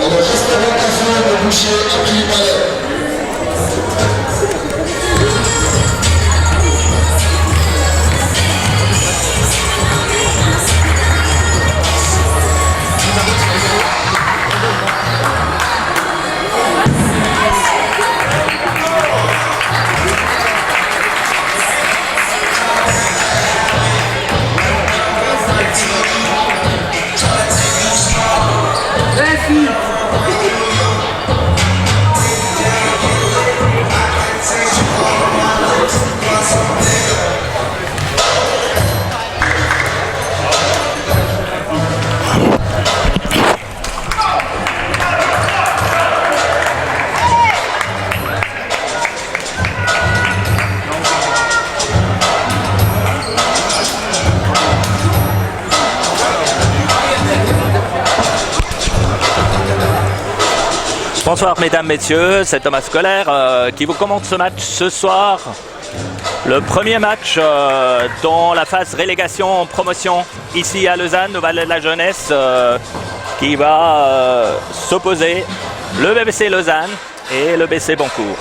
On va juste avoir l'occasion de boucher un petit palais. Bonsoir mesdames, messieurs, c'est Thomas Scholler qui vous commente ce match ce soir. Le premier match dans la phase relégation promotion ici à Lausanne, au Valais de la Jeunesse, qui va s'opposer le BBC Lausanne et le BC Boncourt.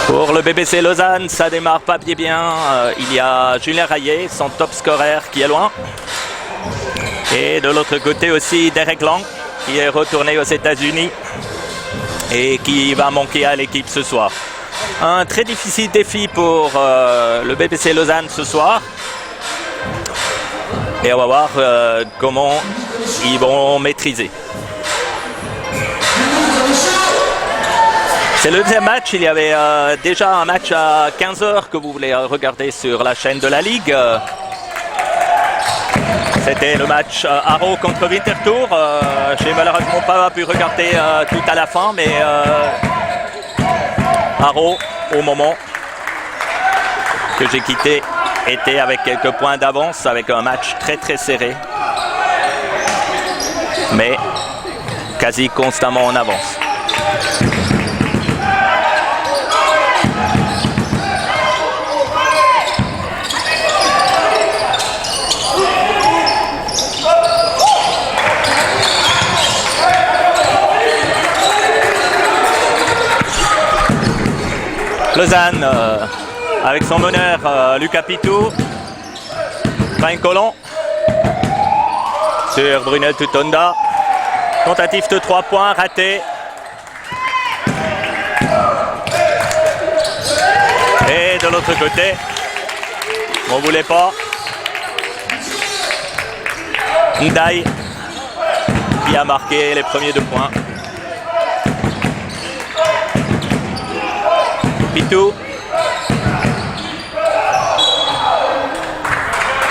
Pour le BBC Lausanne, ça démarre pas bien. Il y a Julien Rayet, son top scorer qui est loin. Et de l'autre côté aussi Derek Lang, qui est retourné aux États-Unis et qui va manquer à l'équipe ce soir. Un très difficile défi pour le BBC Lausanne ce soir. Et on va voir comment ils vont maîtriser. C'est le deuxième match. Il y avait déjà un match à 15h que vous voulez regarder sur la chaîne de la Ligue. C'était le match Arrow contre Winterthur. J'ai malheureusement pas pu regarder tout à la fin, mais Arrow, au moment que j'ai quitté, était avec quelques points d'avance, avec un match très très serré, mais quasi constamment en avance. Lausanne avec son meneur Lucas Pitou, Frank Colon sur Brunel Tutonda. Tentative de 3 points ratée. Et de l'autre côté, on ne voulait pas. Ndai qui a marqué les premiers 2 points. Pitou.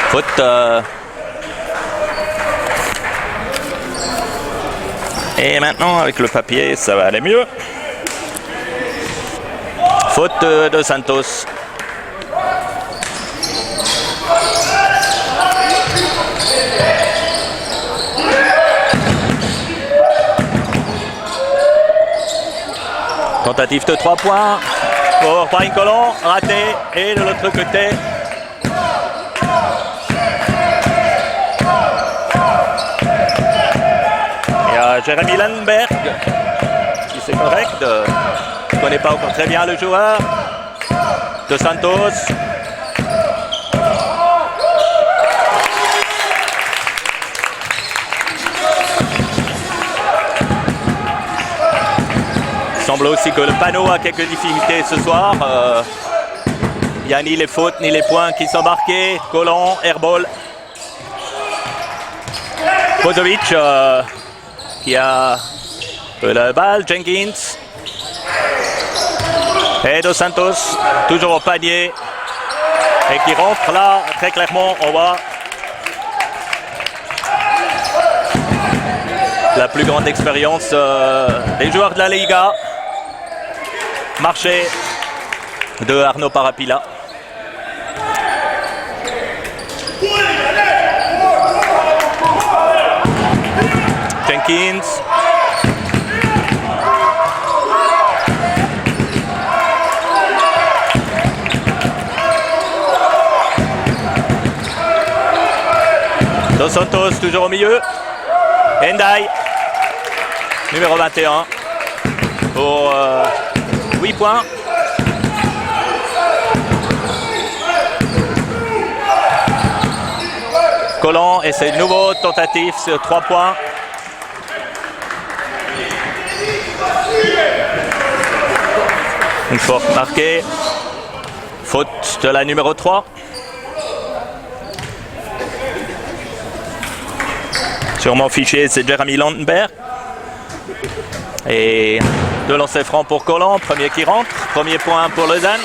Faute. Et maintenant, avec le papier, ça va aller mieux. Faute de Santos. Tentative de 3 points. Pour Frank Colon, raté, et de l'autre côté, il y a Jérémy Lundberg, si c'est correct, je ne connais pas encore très bien le joueur, de Santos. Il semble aussi que le panneau a quelques difficultés ce soir. Il n'y a ni les fautes ni les points qui sont marqués. Colon, airball. Pozovic qui a la balle. Jenkins. Et Dos Santos, toujours au panier. Et qui rentre là, très clairement, on voit la plus grande expérience des joueurs de la Liga. Marché de Arnaud Parapila. Jenkins. Dos Santos toujours au milieu. Ndai, numéro 21, pour 8 points. Collant essaie de nouveau tentative sur 3 points. Une faute marquée. Faute de la numéro 3. Sûrement fiché, c'est Jeremy Landenberg. Et 2 lancers francs pour Collant. Premier qui rentre. Premier point pour Lausanne.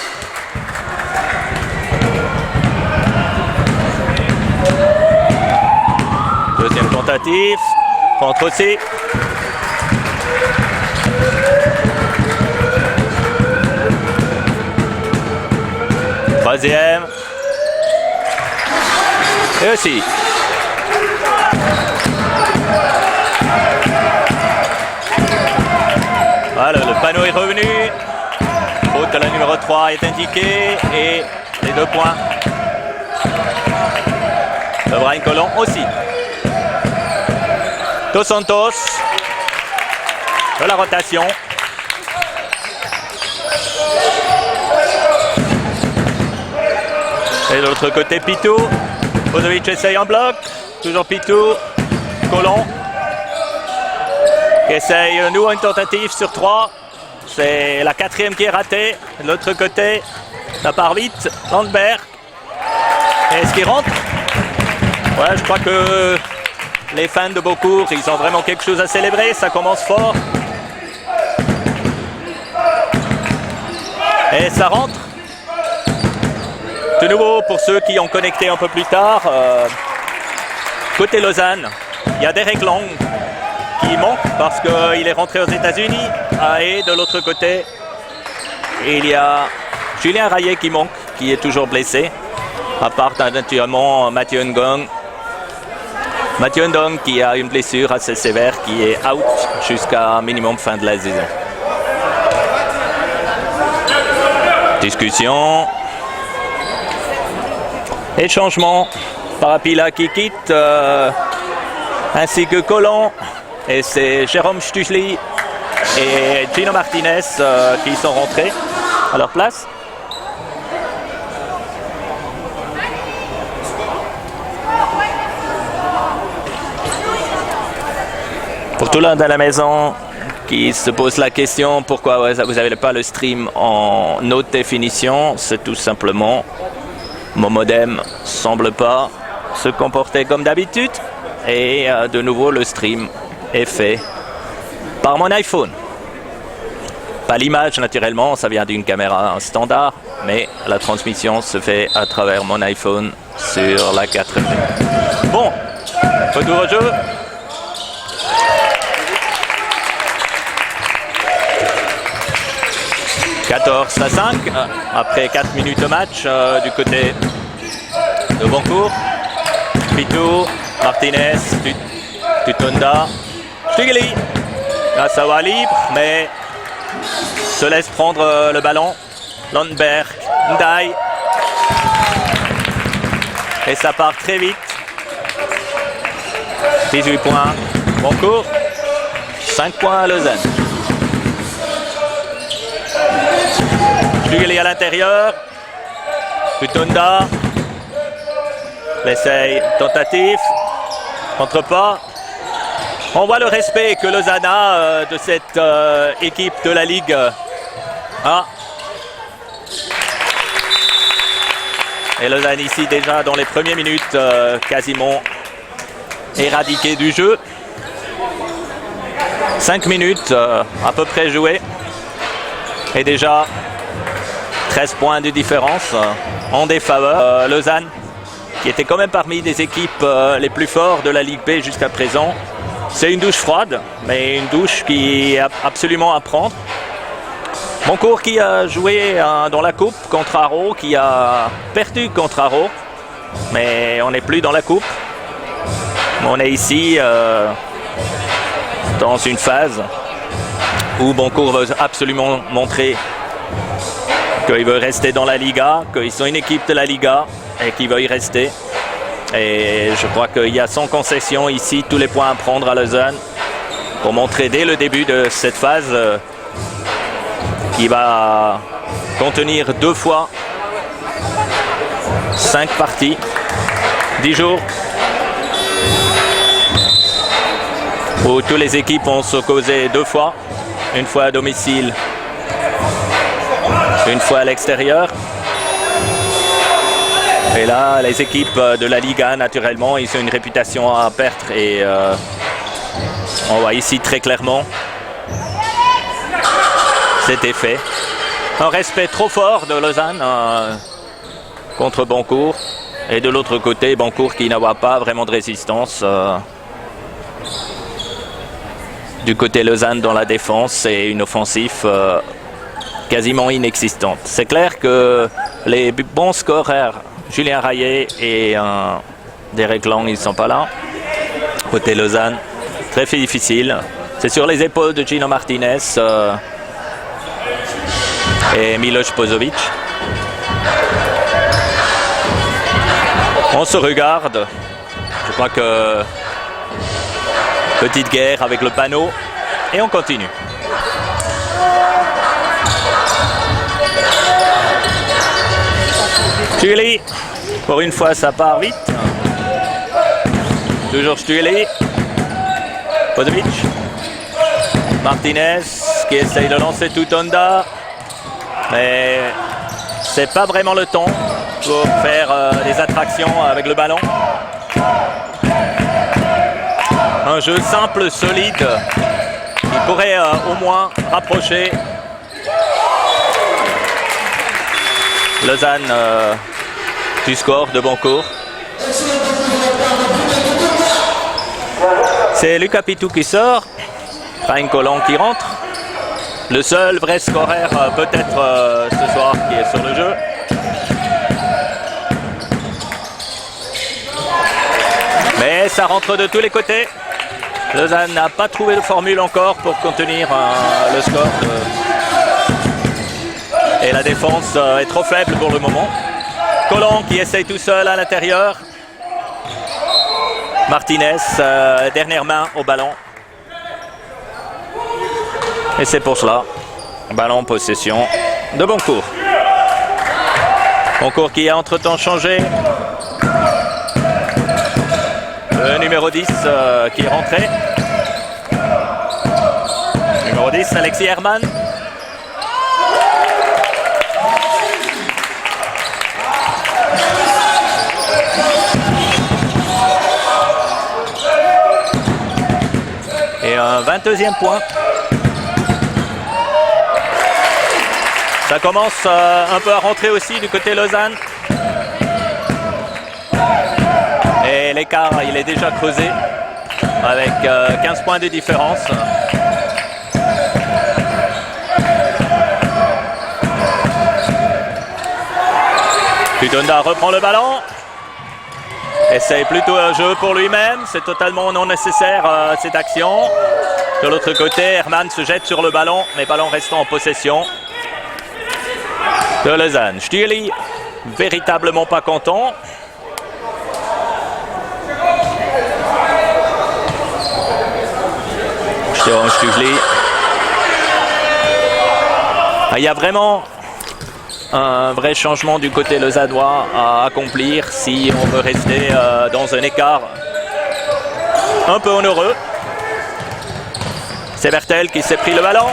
Deuxième tentative. Contre aussi. Troisième. Et aussi. Voilà, le panneau est revenu. Faute de la numéro 3 est indiqué. Et les 2 points de Brian Collant aussi. Dos Santos. De la rotation. Et de l'autre côté, Pitou. Bozovic essaye en bloc. Toujours Pitou. Collant. Essaye de nouveau une tentative sur 3. C'est la 4e qui est ratée. De l'autre côté, ça part vite. Landberg. Est-ce qu'il rentre? Ouais, je crois que les fans de Beaucourt, ils ont vraiment quelque chose à célébrer. Ça commence fort. Et ça rentre. De nouveau, pour ceux qui ont connecté un peu plus tard, côté Lausanne, il y a Derek Long qui manque parce qu'il est rentré aux États-Unis. Et de l'autre côté, il y a Julien Rayet qui manque, qui est toujours blessé. À part naturellement Mathieu Ndong. Mathieu Ndong qui a une blessure assez sévère, qui est out jusqu'à minimum fin de la saison. Discussion. Et changement. Parapila qui quitte, ainsi que Collant. Et c'est Jérôme Stuchli et Gino Martinez qui sont rentrés à leur place. Pour tout le monde à la maison qui se pose la question pourquoi vous n'avez pas le stream en haute définition, c'est tout simplement mon modem semble pas se comporter comme d'habitude et de nouveau le stream est fait par mon iPhone. Pas l'image naturellement, ça vient d'une caméra standard, mais la transmission se fait à travers mon iPhone sur la 4G. Bon, retour au jeu. « 14-5 après 4 minutes de match du côté de Beaucourt. Pitou, Martinez, Tutunda, Stugeli. Là, ça va libre, mais se laisse prendre le ballon. Landberg, Ndai. Et ça part très vite. 18 points, Beaucourt. 5 points à Lausanne. Stugeli à l'intérieur. Tutunda. L'essaye tentative. Contre pas. On voit le respect que Lausanne a de cette équipe de la Ligue 1. Et Lausanne ici déjà dans les premières minutes quasiment éradiqué du jeu. 5 minutes à peu près jouées. Et déjà 13 points de différence en défaveur. Lausanne qui était quand même parmi les équipes les plus fortes de la Ligue B jusqu'à présent. C'est une douche froide, mais une douche qui est absolument à prendre. Beaucourt qui a joué dans la coupe contre Haro, qui a perdu contre Haro, mais on n'est plus dans la coupe. On est ici dans une phase où Beaucourt veut absolument montrer qu'il veut rester dans la Liga, qu'ils sont une équipe de la Liga et qu'ils veulent y rester. Et je crois qu'il y a sans concession ici tous les points à prendre à Lausanne pour montrer dès le début de cette phase qui va contenir 2 fois 5 parties, 10 jours, où toutes les équipes vont se causer 2 fois, une fois à domicile, une fois à l'extérieur. Et là, les équipes de la Liga, naturellement, ils ont une réputation à perdre et on voit ici très clairement cet effet. Un respect trop fort de Lausanne contre Boncourt. Et de l'autre côté, Boncourt qui n'a pas vraiment de résistance. Du côté Lausanne dans la défense et une offensive quasiment inexistante. C'est clair que les bons scoreurs, Julien Rayet et Derek Lang, ils ne sont pas là. Côté Lausanne, très difficile. C'est sur les épaules de Gino Martinez et Miloš Pozovic. On se regarde. Je crois que petite guerre avec le panneau et on continue. Stüeli, pour une fois ça part vite. Toujours Stüeli. Pozovic. Martinez qui essaye de lancer tout Honda. Mais c'est pas vraiment le temps pour faire des attractions avec le ballon. Un jeu simple, solide, qui pourrait au moins rapprocher Lausanne du score de Boncourt. C'est Lucas Pitou qui sort, Brian Colon qui rentre. Le seul vrai scoreur peut-être ce soir qui est sur le jeu. Mais ça rentre de tous les côtés. Lausanne n'a pas trouvé de formule encore pour contenir le score. Et la défense est trop faible pour le moment. Colon qui essaye tout seul à l'intérieur. Martinez, dernière main au ballon. Et c'est pour cela. Ballon en possession de Boncourt. Boncourt qui a entre-temps changé. Le numéro 10 qui est rentré. Numéro 10, Alexis Herman. Et un 22e point. Ça commence un peu à rentrer aussi du côté Lausanne. Et l'écart, il est déjà creusé avec 15 points de différence. Tudonda reprend le ballon. Essaye plutôt un jeu pour lui-même. C'est totalement non nécessaire cette action. De l'autre côté, Herman se jette sur le ballon, mais ballon restant en possession de Lausanne. Stüeli, véritablement pas content. Stüeli. Il y a vraiment un vrai changement du côté lausannois à accomplir si on veut rester dans un écart un peu onéreux. C'est Bertel qui s'est pris le ballon.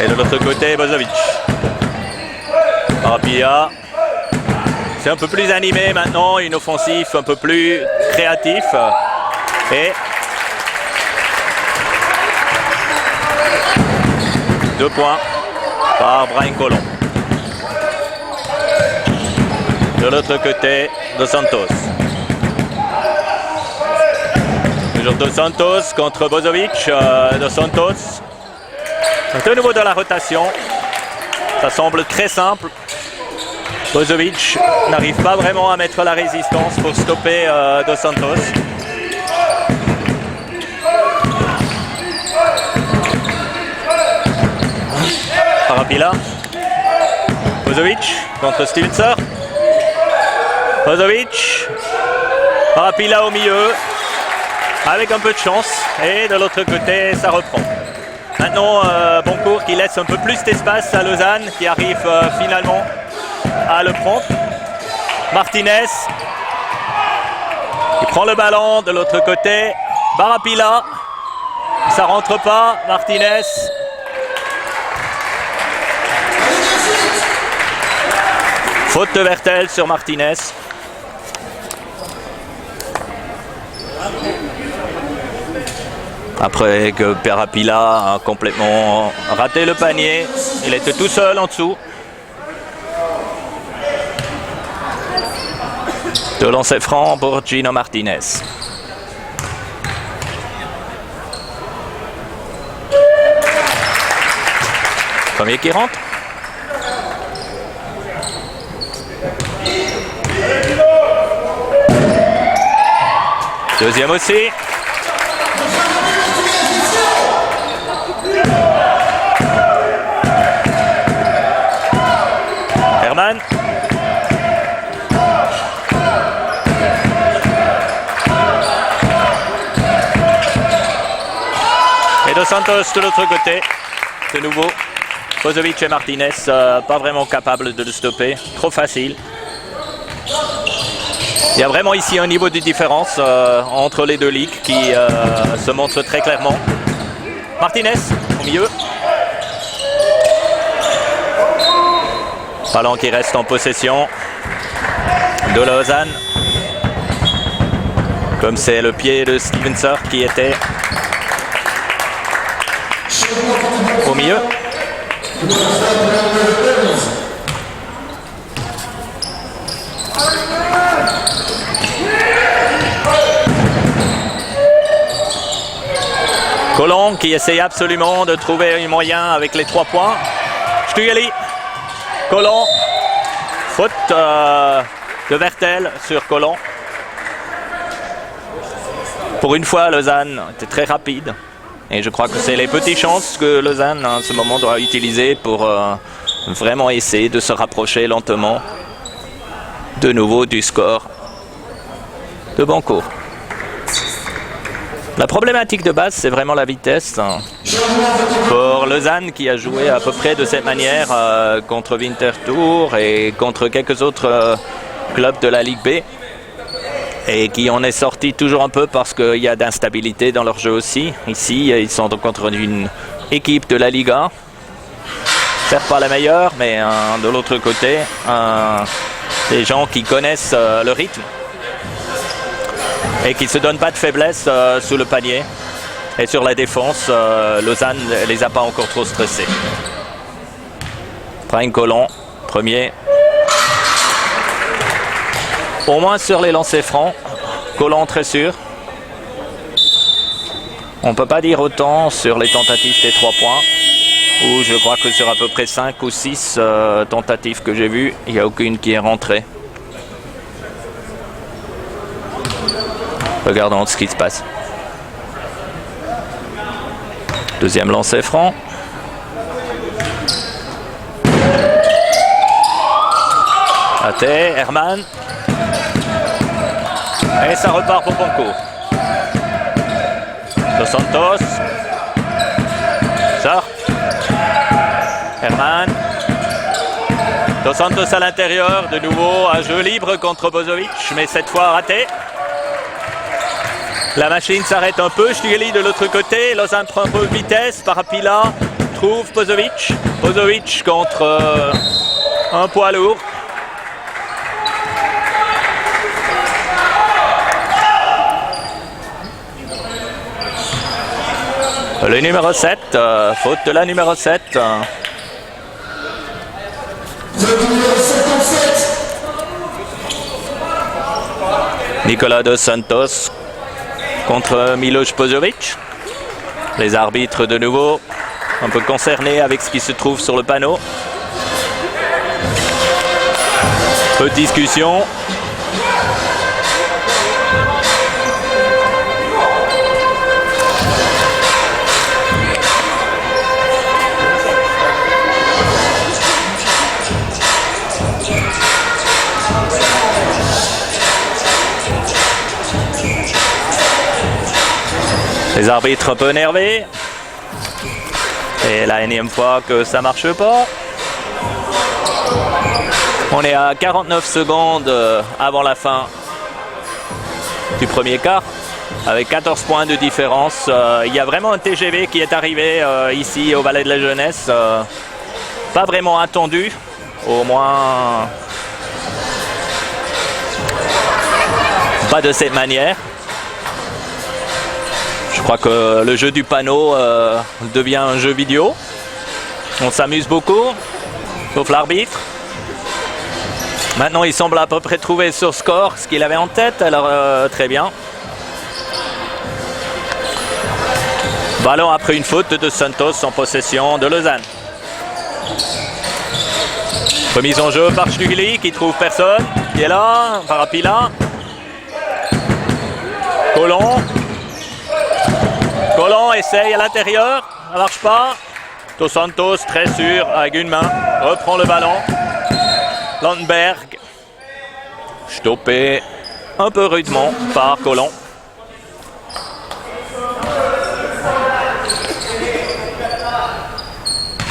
Et de l'autre côté, Bozovic. Arpia. C'est un peu plus animé maintenant, une offensive un peu plus créative. Et 2 points par Brian Colon. De l'autre côté, Dos Santos. Toujours Dos Santos contre Bozovic. Dos Santos. De nouveau de la rotation. Ça semble très simple. Bozovic n'arrive pas vraiment à mettre la résistance pour stopper Dos Santos. Parapila. Bozovic contre Stevenser. Bozovic. Parapila au milieu. Avec un peu de chance. Et de l'autre côté, ça reprend. Maintenant, Boncourt qui laisse un peu plus d'espace à Lausanne, qui arrive finalement à le prendre. Martinez. Il prend le ballon de l'autre côté. Parapila. Ça rentre pas. Martinez. Faute de Vertel sur Martinez. Après que Parapila a complètement raté le panier, il était tout seul en dessous. De lancer franc pour Gino Martinez. Premier qui rentre. Deuxième aussi. Herman. Et Dos Santos de l'autre côté. De nouveau. Bozovic et Martinez pas vraiment capables de le stopper. Trop facile. Il y a vraiment ici un niveau de différence entre les deux ligues qui se montre très clairement. Martinez au milieu. Ballon qui reste en possession de Lausanne. Comme c'est le pied de Stevenser qui était au milieu. Colomb qui essaye absolument de trouver un moyen avec les 3 points. Stugeli. Colomb. Faute de Vertel sur Colomb. Pour une fois, Lausanne était très rapide. Et je crois que c'est les petites chances que Lausanne, en ce moment, doit utiliser pour vraiment essayer de se rapprocher lentement de nouveau du score de Boncourt. La problématique de base, c'est vraiment la vitesse. Pour Lausanne, qui a joué à peu près de cette manière contre Winterthur et contre quelques autres clubs de la Ligue B, et qui en est sorti toujours un peu parce qu'il y a d'instabilité dans leur jeu aussi. Ici, ils sont contre une équipe de la Liga. Certes pas la meilleure, mais de l'autre côté, des gens qui connaissent le rythme et qui ne se donnent pas de faiblesse sous le panier. Et sur la défense, Lausanne ne les a pas encore trop stressés. Frank Colomb, premier. Au moins sur les lancers francs, Colomb très sûr. On ne peut pas dire autant sur les tentatives des 3 points, où je crois que sur à peu près 5 ou 6 tentatives que j'ai vues, il n'y a aucune qui est rentrée. Regardons ce qui se passe. Deuxième lancer franc. Athé, Herman. Et ça repart pour Boncourt. Dos Santos. Ça. Herman. Dos Santos à l'intérieur. De nouveau un jeu libre contre Bozovic, mais cette fois raté. La machine s'arrête un peu. Stugeli de l'autre côté. Lausanne prend un peu de vitesse. Parapila trouve Bozovic. Bozovic contre un poids lourd. Le numéro 7, faute de la numéro 7. Le numéro 57. Nicolas Dos Santos contre Miloš Bozovic. Les arbitres de nouveau un peu concernés avec ce qui se trouve sur le panneau. Peu de discussion. Les arbitres un peu énervés. Et la énième fois que ça marche pas. On est à 49 secondes avant la fin du premier quart, avec 14 points de différence. Il y a vraiment un TGV qui est arrivé ici au Valais de la Jeunesse. Pas vraiment attendu, au moins pas de cette manière. Je crois que le jeu du panneau devient un jeu vidéo. On s'amuse beaucoup, sauf l'arbitre. Maintenant, il semble à peu près trouver sur score ce qu'il avait en tête, alors très bien. Ballon après une faute de Santos en possession de Lausanne. Remise en jeu par Stügeli qui trouve personne, qui est là, Parapila. Colomb. Colomb essaye à l'intérieur, ça ne marche pas. Dos Santos très sûr avec une main, reprend le ballon. Landberg, stoppé un peu rudement par Colomb.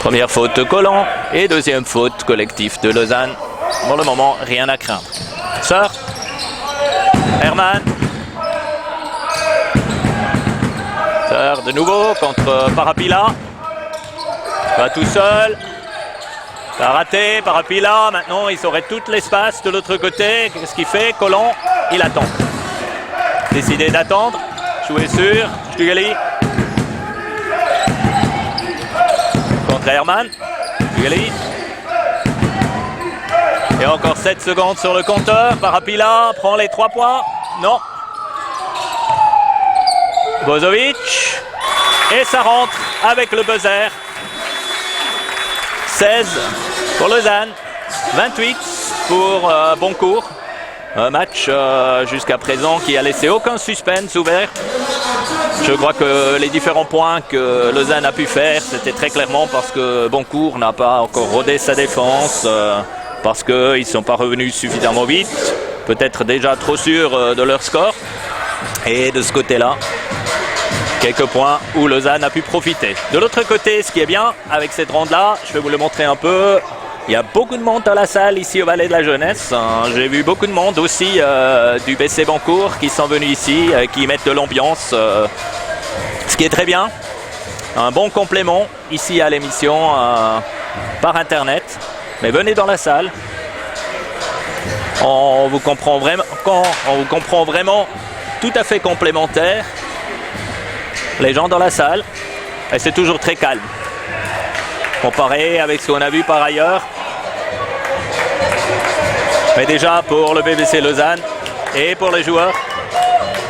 Première faute de Colomb et deuxième faute collectif de Lausanne. Pour le moment, rien à craindre. Sœur, Herman. Sœur de nouveau contre Parapila. Pas tout seul. Ça a raté, Parapila, maintenant il aurait tout l'espace de l'autre côté. Qu'est-ce qu'il fait? Colomb, il attend. Décidé d'attendre, jouer sur Stügeli. Contre Herman, Stügeli. Et encore 7 secondes sur le compteur. Parapila prend les 3 points. Non. Bozovic. Et ça rentre avec le buzzer. 16 pour Lausanne, 28 pour Boncourt. Un match jusqu'à présent qui a laissé aucun suspense ouvert. Je crois que les différents points que Lausanne a pu faire, c'était très clairement parce que Boncourt n'a pas encore rodé sa défense, parce qu'ils ne sont pas revenus suffisamment vite, peut-être déjà trop sûrs de leur score. Et de ce côté-là, quelques points où Lausanne a pu profiter. De l'autre côté, ce qui est bien avec cette ronde-là, je vais vous le montrer un peu. Il y a beaucoup de monde dans la salle ici au Valais de la Jeunesse. J'ai vu beaucoup de monde aussi du BC Boncourt qui sont venus ici, qui mettent de l'ambiance. Ce qui est très bien. Un bon complément ici à l'émission par Internet. Mais venez dans la salle. On vous comprend vraiment tout à fait complémentaire. Les gens dans la salle, et c'est toujours très calme. Comparé avec ce qu'on a vu par ailleurs. Mais déjà pour le BBC Lausanne et pour les joueurs,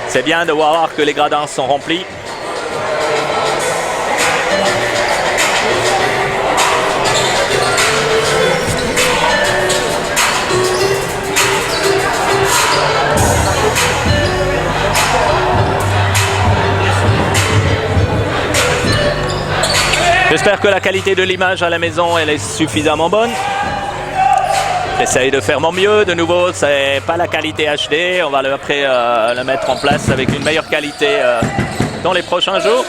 c'est bien de voir que les gradins sont remplis. J'espère que la qualité de l'image à la maison elle est suffisamment bonne. J'essaye de faire mon mieux. De nouveau, c'est pas la qualité HD. On va après le mettre en place avec une meilleure qualité dans les prochains jours.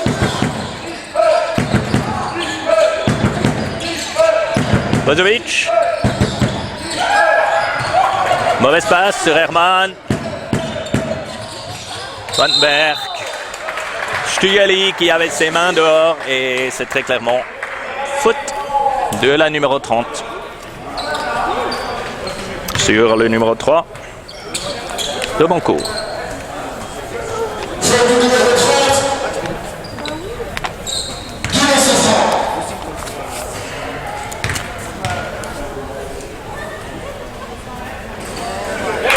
Bozovic. Mauvaise passe sur Herman. Landberg. Stügeli qui avait ses mains dehors et c'est très clairement faute de la numéro 30 sur le numéro 3 de Boncourt.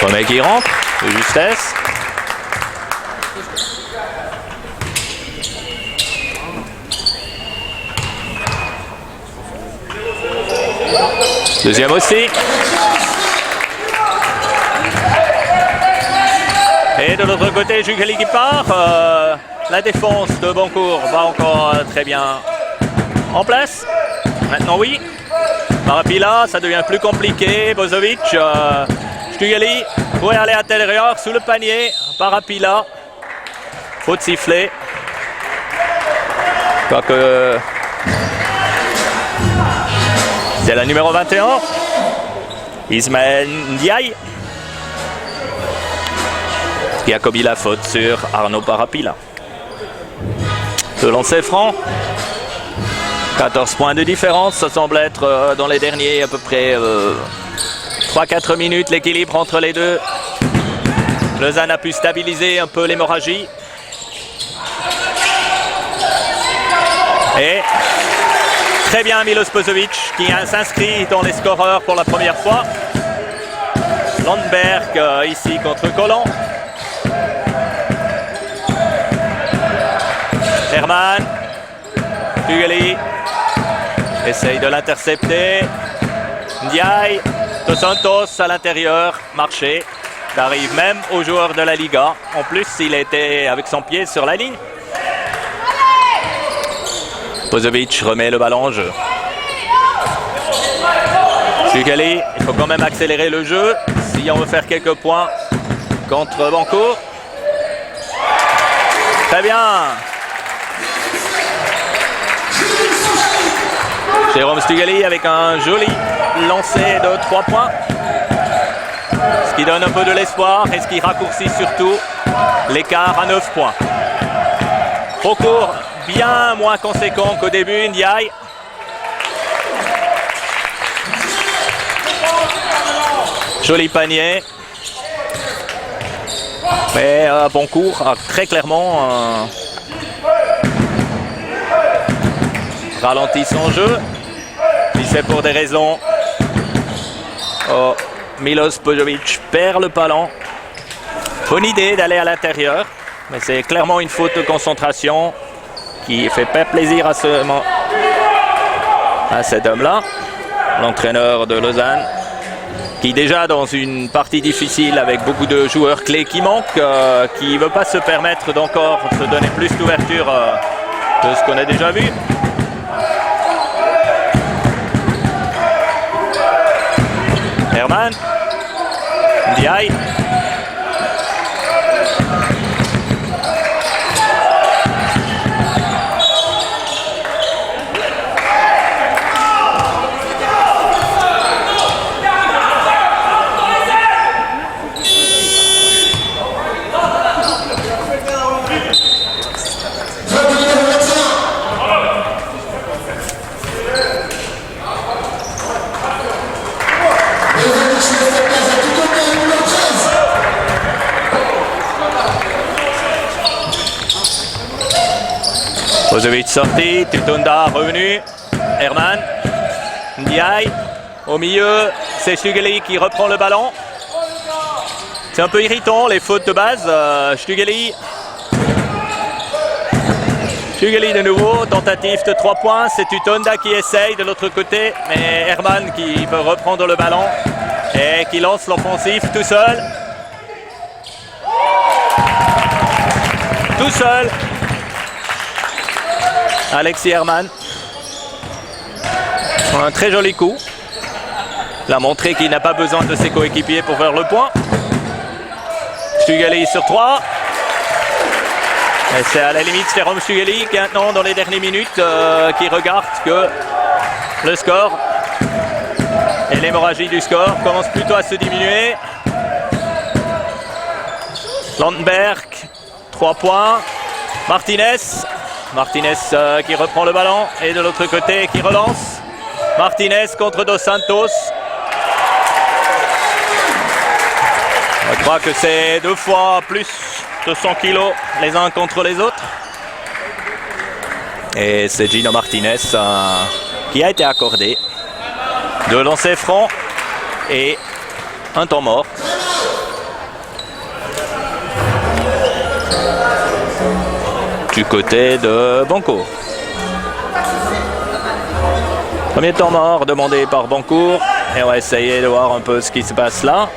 Premier qui rentre de justesse. Deuxième aussi. Et de l'autre côté, Stügeli qui part. La défense de Boncourt va encore très bien en place. Maintenant oui. Parapila, ça devient plus compliqué. Bozovic, Stügeli pourrait aller à l'intérieur sous le panier. Parapila. Faute sifflée. crois que c'est la numéro 21, Ismaël Ndiaye, qui a commis la faute sur Arnaud Parapila. Le lancer franc, 14 points de différence, ça semble être dans les derniers à peu près 3-4 minutes l'équilibre entre les deux. Lausanne a pu stabiliser un peu l'hémorragie. Et très bien Milos Pozovic qui s'inscrit dans les scoreurs pour la première fois. Landberg ici contre Collant. Herman. Tugali essaye de l'intercepter. Ndiaye. Dos Santos à l'intérieur. Marché. Ça arrive même aux joueurs de la Liga. En plus, il était avec son pied sur la ligne. Pozovic remet le ballon en jeu. Tugali, il faut quand même accélérer le jeu si on veut faire quelques points contre Bancourt. Très bien. Jérôme Stugali avec un joli lancer de 3 points. Ce qui donne un peu de l'espoir et ce qui raccourcit surtout l'écart à 9 points. Concours bien moins conséquent qu'au début, Ndiaye. Joli panier. Mais Boncourt a très clairement ralenti son jeu. Si c'est pour des raisons... Milos Pozovic perd le ballon. Bonne idée d'aller à l'intérieur, mais c'est clairement une faute de concentration qui fait pas plaisir à cet homme-là, l'entraîneur de Lausanne, qui déjà dans une partie difficile avec beaucoup de joueurs clés qui manquent, qui ne veut pas se permettre d'encore se donner plus d'ouverture de ce qu'on a déjà vu. Herman. Ndiaye. Pozovic sorti, Tutunda revenu, Herman, Ndiaye, au milieu, c'est Stugali qui reprend le ballon. C'est un peu irritant les fautes de base, Stugali de nouveau, tentative de 3 points, c'est Tutunda qui essaye de l'autre côté, mais Herman qui veut reprendre le ballon et qui lance l'offensive tout seul. Tout seul. Alexis Herman. Un très joli coup. Il a montré qu'il n'a pas besoin de ses coéquipiers pour faire le point. Stugali sur 3. Et c'est à la limite Jérôme Stugali qui maintenant dans les dernières minutes qui regarde que le score et l'hémorragie du score commence plutôt à se diminuer. Landberg, 3 points. Martinez qui reprend le ballon et de l'autre côté qui relance. Martinez contre Dos Santos. Je crois que c'est 2 fois plus de 100 kilos les uns contre les autres. Et c'est Gino Martinez qui a été accordé 2 lancers francs et un temps mort. Du côté de Bancourt. Premier temps mort demandé par Bancourt. Et on va essayer de voir un peu ce qui se passe là.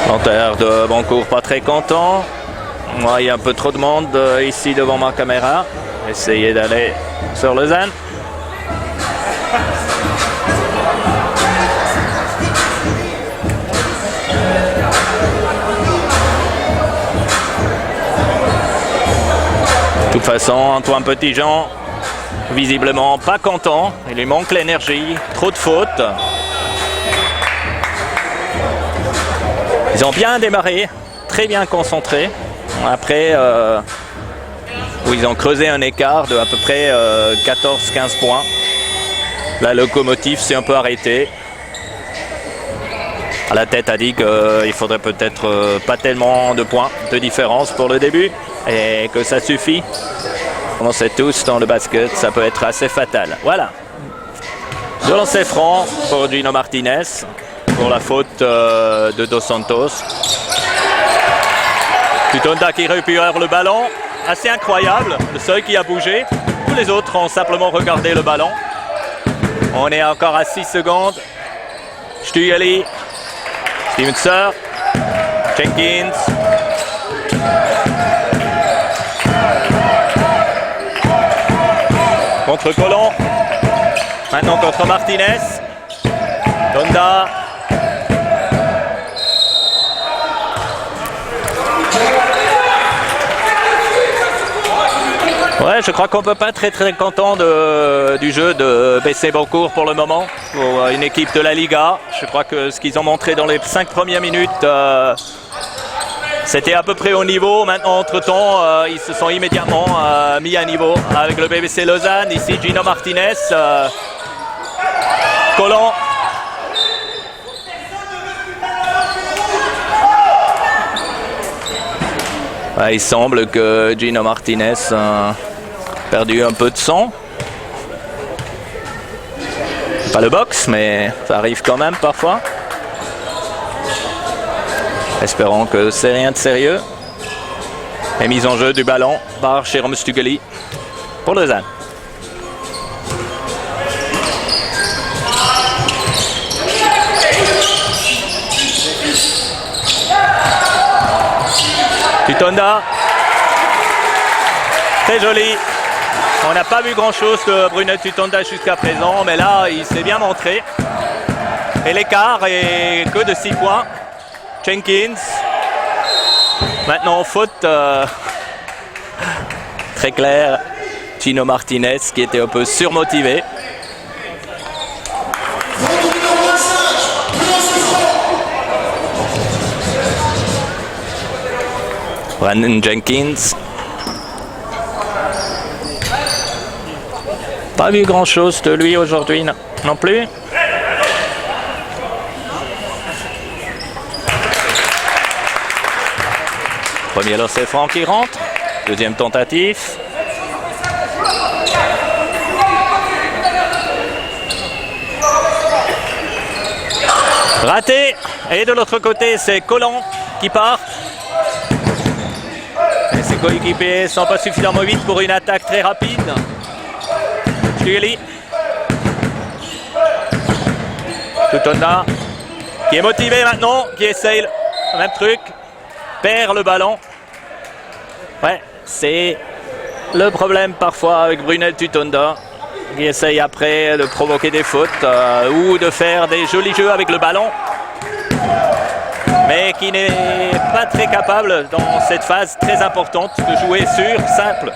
L'entraîneur de Bancourt pas très content. Moi, il y a un peu trop de monde ici devant ma caméra. Essayer d'aller sur Lausanne. façon, Antoine Petitjean, visiblement pas content. Il lui manque l'énergie, trop de fautes. Ils ont bien démarré, très bien concentrés. Après, où ils ont creusé un écart de à peu près 14-15 points. La locomotive s'est un peu arrêtée. À la tête a dit qu'il faudrait peut-être pas tellement de points de différence pour le début et que ça suffit. On sait tous dans le basket, ça peut être assez fatal. Voilà. De lancer franc pour Gino Martinez pour la faute de Dos Santos. Tutonda qui récupère le ballon. Assez incroyable, le seul qui a bougé. Tous les autres ont simplement regardé le ballon. On est encore à 6 secondes. Stüeli, Stevenson, Jenkins. Contre Colon. Maintenant contre Martinez. Tonda. Ouais, je crois qu'on ne peut pas être très content du jeu de BC Beaucourt pour le moment, pour une équipe de la Liga. Je crois que ce qu'ils ont montré dans les 5 premières minutes, c'était à peu près au niveau. Maintenant, entre-temps, ils se sont immédiatement mis à niveau avec le BBC Lausanne. Ici, Gino Martinez. Colon. Ouais, il semble que Gino Martinez a perdu un peu de sang. Pas le box, mais ça arrive quand même parfois. Espérons que c'est rien de sérieux. Et mise en jeu du ballon par Jérôme Stüeli pour Lausanne. Tutonda. Très joli. On n'a pas vu grand-chose de Brunel Tutonda jusqu'à présent, mais là, il s'est bien montré. Et l'écart est que de 6 points. Jenkins. Maintenant, faute très claire. Gino Martinez qui était un peu surmotivé. Brandon Jenkins. Pas vu grand chose de lui aujourd'hui non plus. Premier lancer franc qui rentre. Deuxième tentative. Raté. Et de l'autre côté, c'est Colon qui part. Et ses coéquipiers ne sont pas suffisamment vite pour une attaque très rapide. Stüeli. Tutonda qui est motivé maintenant, qui essaye le même truc. Perd le ballon. Ouais, c'est le problème parfois avec Brunel Tutonda, qui essaye après de provoquer des fautes ou de faire des jolis jeux avec le ballon, mais qui n'est pas très capable dans cette phase très importante de jouer sur simple.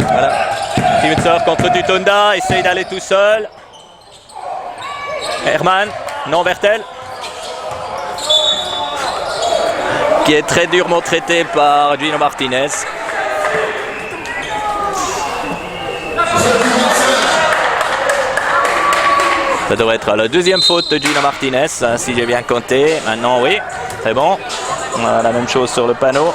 Voilà. Stevenson contre Tutonda, essaye d'aller tout seul. Herman, non Vertel. Qui est très durement traité par Gino Martinez. Ça devrait être la deuxième faute de Gino Martinez, si j'ai bien compté. Maintenant, oui, c'est bon. On a la même chose sur le panneau.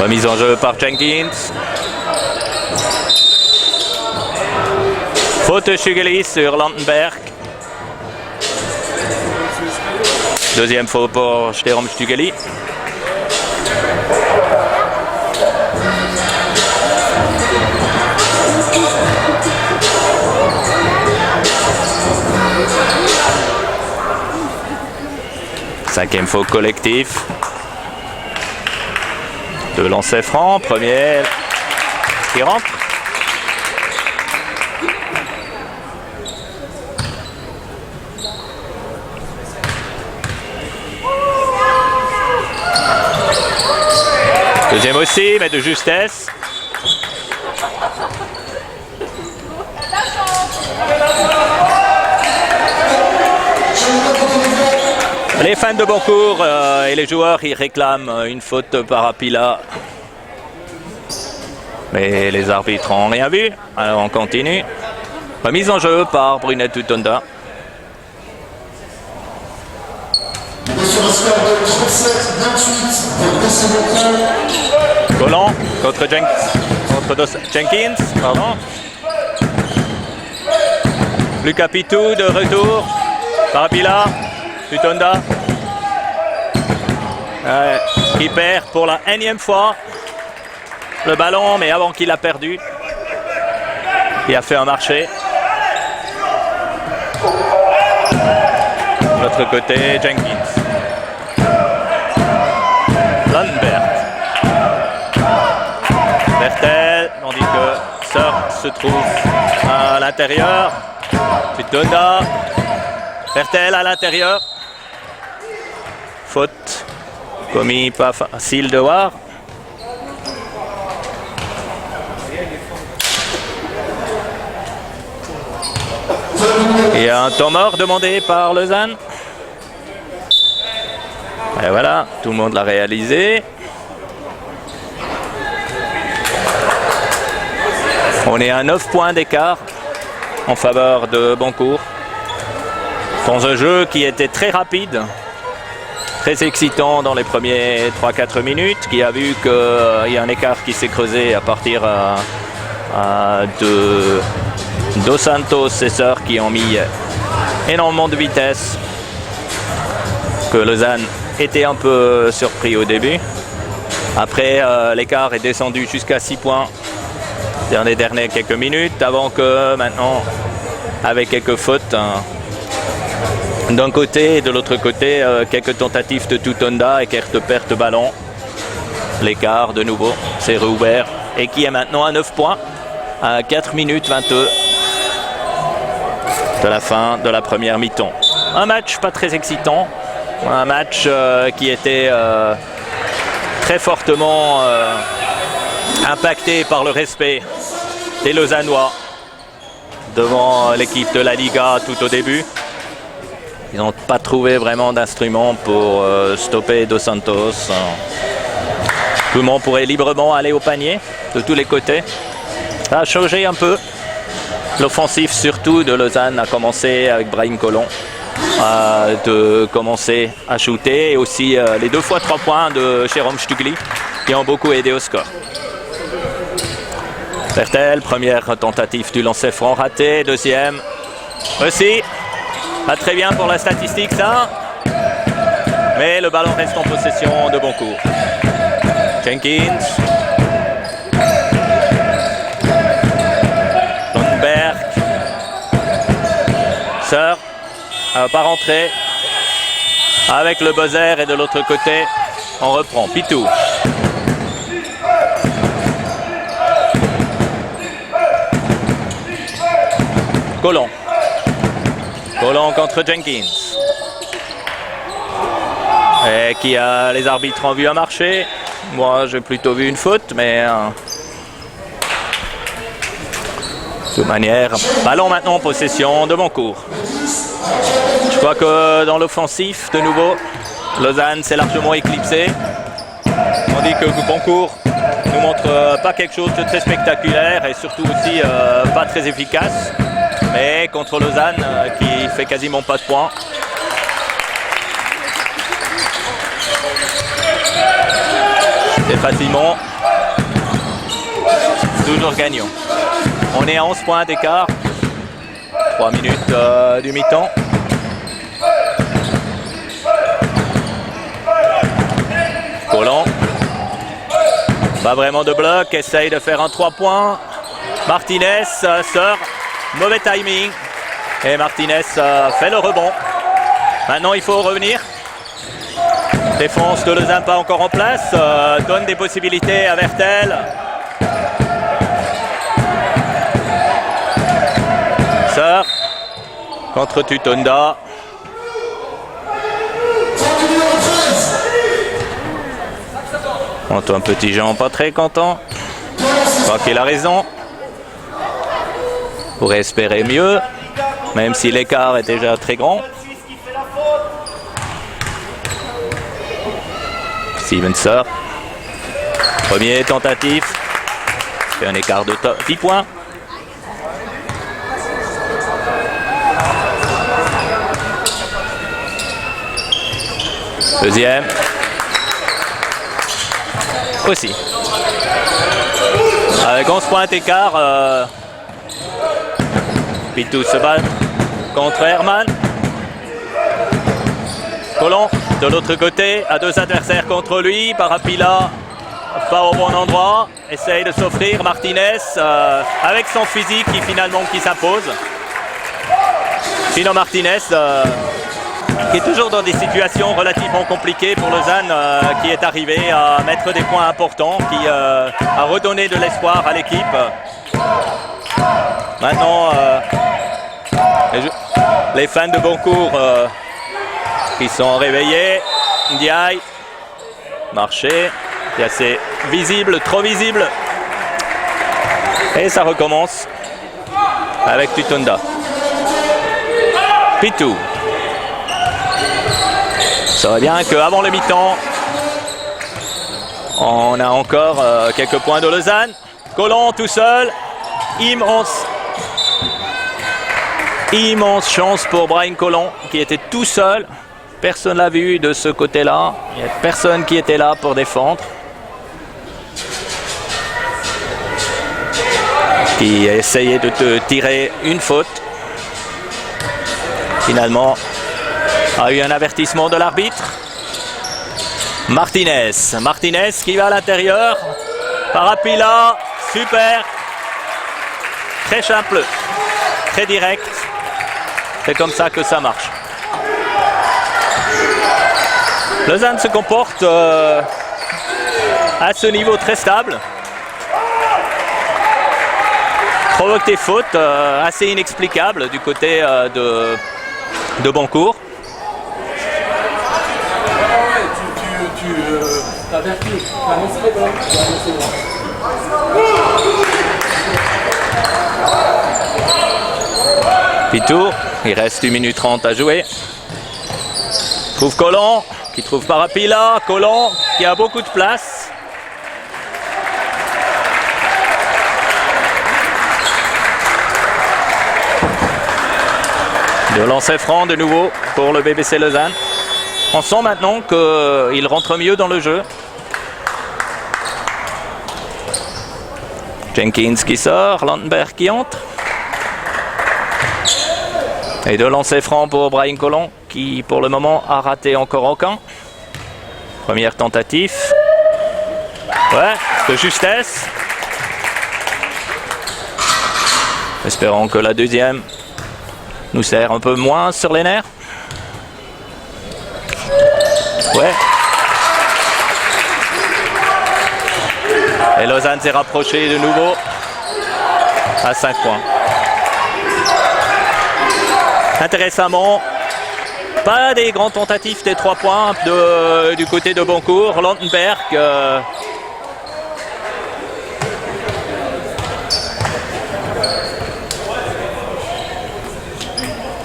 Remise en jeu par Jenkins. Faute de Stüeli sur Landenberg. Deuxième faute pour Jérôme Stüeli. Cinquième faute collectif. Deux lancers francs, premier qui rentre. Deuxième aussi, mais de justesse. Les fans de Boncourt et les joueurs, ils réclament une faute par Apila. Mais les arbitres n'ont rien vu. Alors on continue. Remise en jeu par Brunette Tutonda. Sur un score de 37-28 pour BC Boncourt. Collant contre Jenkins. Pardon. Lucas Pitou de retour. Par Apila. Tutonda. Qui perd pour la énième fois le ballon, mais avant qu'il a perdu. Il a fait un marché. De l'autre côté, Jenkins. Lundberg. Bertel, tandis que Sir se trouve à l'intérieur. Tutonda. Bertel à l'intérieur. Faute. Commis pas facile de voir. Et un temps mort demandé par Lausanne. Et voilà, tout le monde l'a réalisé. On est à 9 points d'écart en faveur de Boncourt. Dans un jeu qui était très rapide, très excitant dans les premiers 3-4 minutes, qui a vu qu'il y a un écart qui s'est creusé à partir de Dos Santos et Sœurs qui ont mis énormément de vitesse, que Lausanne était un peu surpris au début. Après, l'écart est descendu jusqu'à 6 points dans les dernières quelques minutes, avant que maintenant, avec quelques fautes, d'un côté et de l'autre côté, quelques tentatives de Tutonda et quelques pertes de ballon. L'écart de nouveau s'est rouvert et qui est maintenant à 9 points à 4 minutes 22 de la fin de la première mi-temps. Un match pas très excitant, un match qui était très fortement impacté par le respect des Lausannois devant l'équipe de la Liga tout au début. Ils n'ont pas trouvé vraiment d'instrument pour stopper Dos Santos. Tout le monde pourrait librement aller au panier de tous les côtés. Ça a changé un peu. L'offensif surtout de Lausanne a commencé avec Brahim Colon de commencer à shooter. Et aussi les 2 fois 3 points de Jérôme Stugli qui ont beaucoup aidé au score. Bertel, première tentative du lancer franc raté. Deuxième aussi. Pas très bien pour la statistique ça, mais le ballon reste en possession de Boncourt. Jenkins. Lundberg. Sœur pas rentré. Avec le buzzer et de l'autre côté, on reprend. Pitou. Colon. Colon contre Jenkins. Et qui a les arbitres ont vu un marché. Moi, j'ai plutôt vu une faute, mais de toute manière, ballon maintenant en possession de Boncourt. Je crois que dans l'offensif, de nouveau, Lausanne s'est largement éclipsé. Tandis que Boncourt nous montre pas quelque chose de très spectaculaire et surtout aussi pas très efficace. Mais contre Lausanne, qui fait quasiment pas de points. C'est facilement toujours gagnant. On est à 11 points d'écart. 3 minutes du mi-temps. Collant. Pas vraiment de bloc. Essaye de faire un 3 points. Martinez sort. Mauvais timing. Et Martinez fait le rebond. Maintenant, il faut revenir. Défense de Lausanne pas encore en place, donne des possibilités à Vertel. Ça, contre Tutonda. Antoine Petitjean pas très content. Je crois qu'il a raison. On pourrait espérer mieux, même si l'écart est déjà très grand. Stevenson. Premier tentative. C'est un écart de 10 points. Deuxième. Aussi. Avec 11 points d'écart, Pitou se bat contre Herman. Colomb de l'autre côté a deux adversaires contre lui. Parapila pas au bon endroit. Essaye de s'offrir. Martinez avec son physique qui s'impose. Pino Martinez qui est toujours dans des situations relativement compliquées pour Lausanne, qui est arrivé à mettre des points importants, qui a redonné de l'espoir à l'équipe. Maintenant, les fans de Boncourt qui sont réveillés. Ndiaye, marché, c'est assez visible, trop visible. Et ça recommence avec Tutonda. Pitou. Ça va bien qu'avant le mi-temps, on a encore quelques points de Lausanne. Colomb tout seul. Immense chance pour Brian Colomb qui était tout seul. Personne ne l'a vu de ce côté-là. Il n'y a personne qui était là pour défendre. Qui a essayé de te tirer une faute. Finalement, a eu un avertissement de l'arbitre. Martinez qui va à l'intérieur. Parapila, super. Très simple, très direct. C'est comme ça que ça marche. Lausanne se comporte à ce niveau très stable. Provoque des fautes assez inexplicables du côté de Boncourt. Pitou, il reste 1 minute 30 à jouer. Trouve Colomb, qui trouve Parapila. Colomb, qui a beaucoup de place. De lancer franc de nouveau pour le BBC Lausanne. On sent maintenant qu'il rentre mieux dans le jeu. Jenkins qui sort, Landenberg qui entre. Et de lancer franc pour Brian Colomb qui pour le moment a raté encore aucun. Première tentative. Ouais, de justesse. Espérons que la deuxième nous sert un peu moins sur les nerfs. Ouais. Et Lausanne s'est rapproché de nouveau à 5 points. Intéressamment, pas des grandes tentatives des 3 points du côté de Boncourt. Landenberg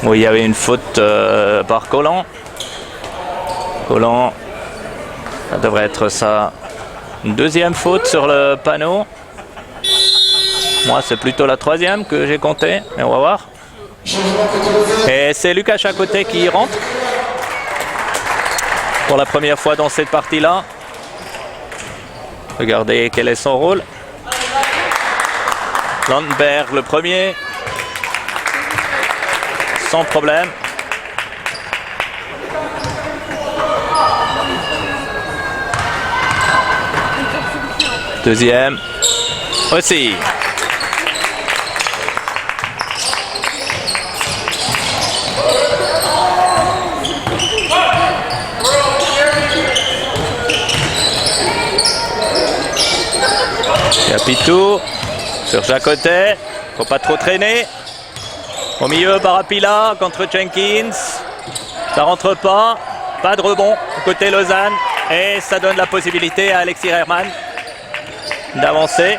où il y avait une faute par Colomb. Colomb, ça devrait être sa deuxième faute sur le panneau. Moi, c'est plutôt la 3e que j'ai compté, mais on va voir. Et c'est Lucas Chacotet qui rentre pour la première fois dans cette partie-là. Regardez quel est son rôle. Landenberg le premier. Sans problème. Deuxième. Aussi. Il y a Pitou sur Jacotet. Faut pas trop traîner. Au milieu, Barapila contre Jenkins. Ça rentre pas. Pas de rebond côté Lausanne. Et ça donne la possibilité à Alexis Herman d'avancer.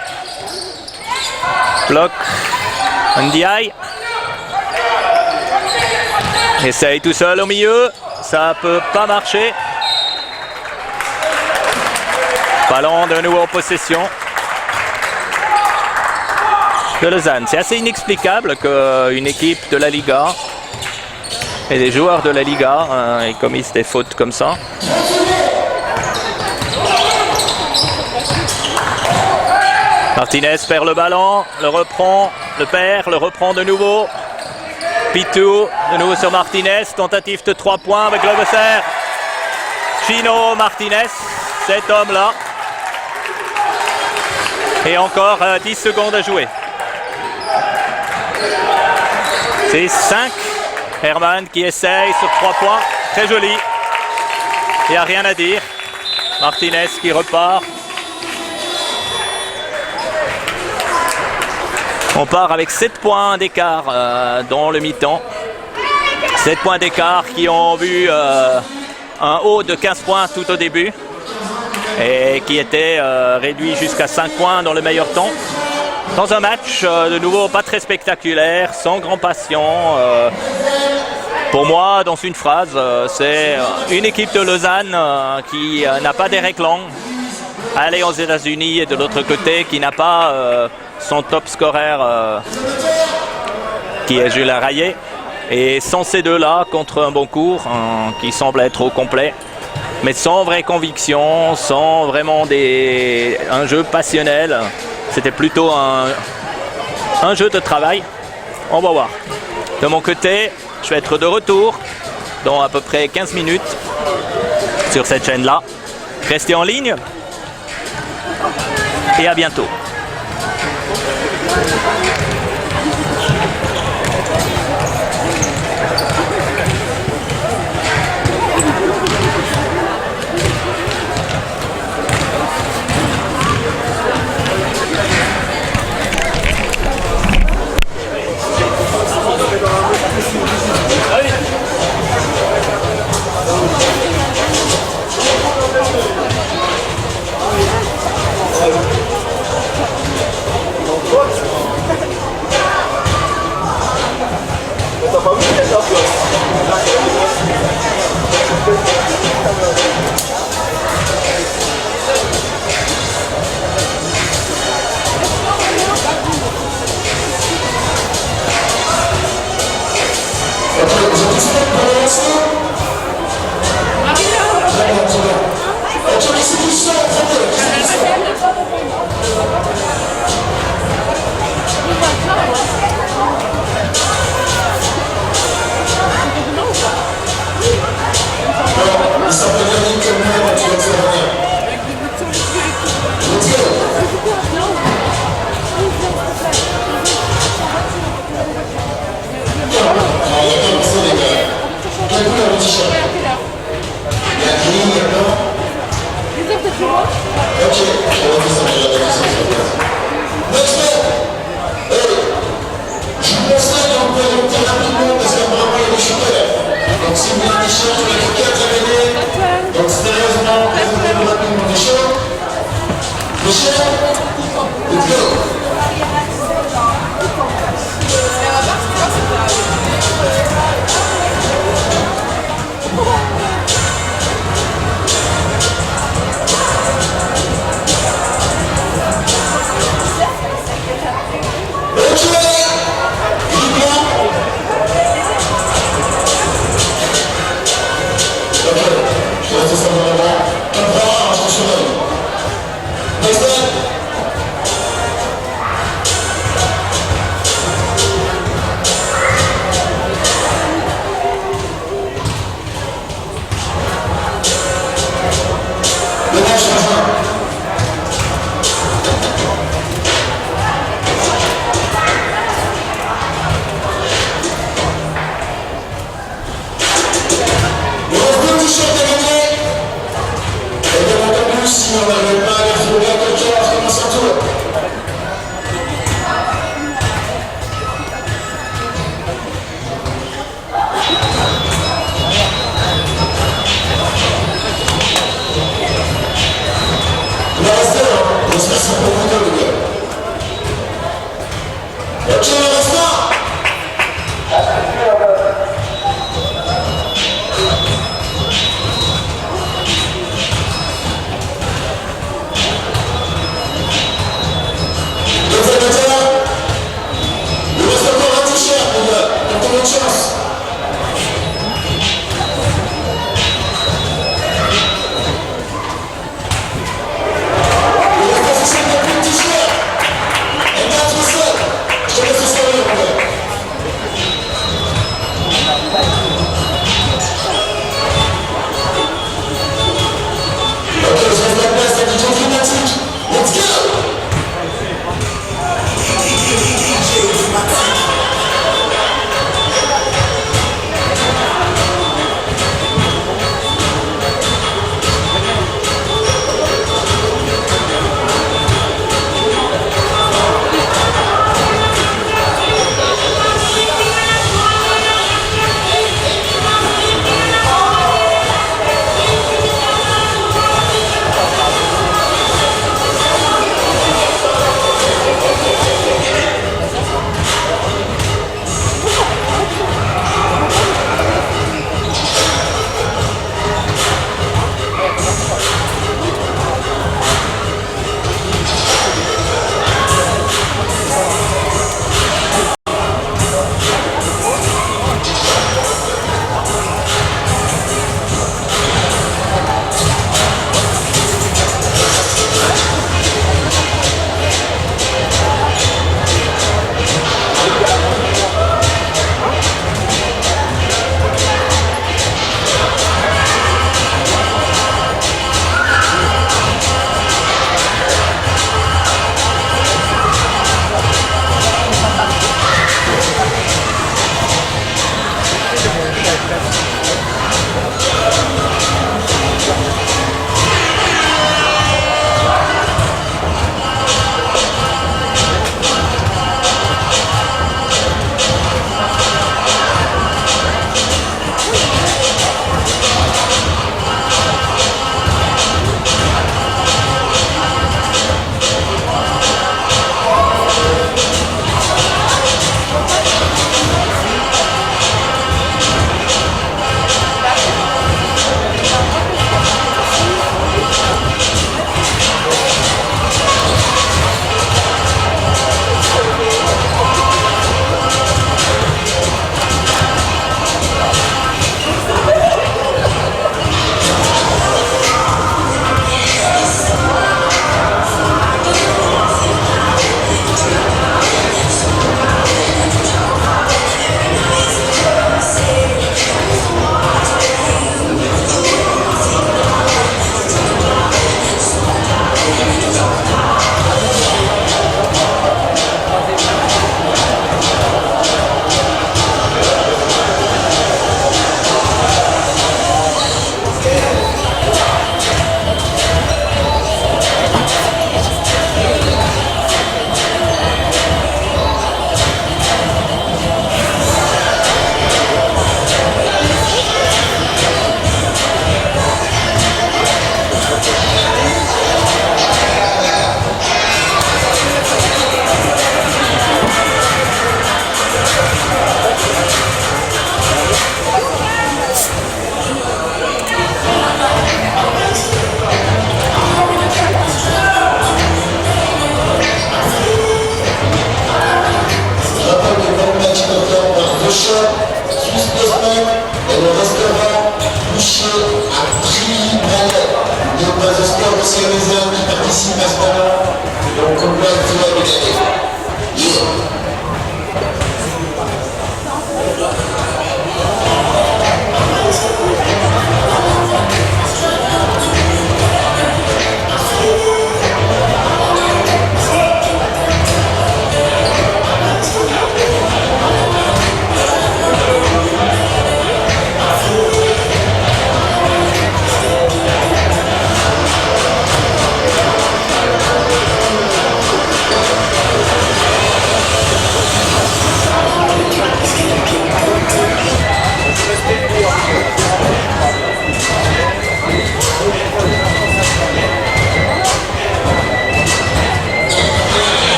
Bloc Ndiaye. Essaye tout seul au milieu. Ça peut pas marcher. Ballon de nouveau en possession de Lausanne. C'est assez inexplicable qu'une équipe de la Liga et des joueurs de la Liga aient commis des fautes comme ça. Martinez perd le ballon, le reprend, le perd, le reprend de nouveau. Pitou, de nouveau sur Martinez, tentative de 3 points avec Globesser. Chino Martinez, cet homme-là. Et encore 10 secondes à jouer. C'est 5. Herman qui essaye sur 3 points. Très joli. Il n'y a rien à dire. Martinez qui repart. On part avec 7 points d'écart dans le mi-temps. 7 points d'écart qui ont vu un haut de 15 points tout au début. Et qui était réduit jusqu'à 5 points dans le meilleur temps. Dans un match de nouveau pas très spectaculaire, sans grand passion. Pour moi, dans une phrase, c'est une équipe de Lausanne qui n'a pas d'Eric Long, allé aux États-Unis, et de l'autre côté qui n'a pas son top scorer qui est Julien Rayet. Et sans ces deux-là, contre un bon cours qui semble être au complet, mais sans vraie conviction, sans vraiment un jeu passionnel. C'était plutôt un jeu de travail. On va voir. De mon côté, je vais être de retour dans à peu près 15 minutes sur cette chaîne-là. Restez en ligne et à bientôt.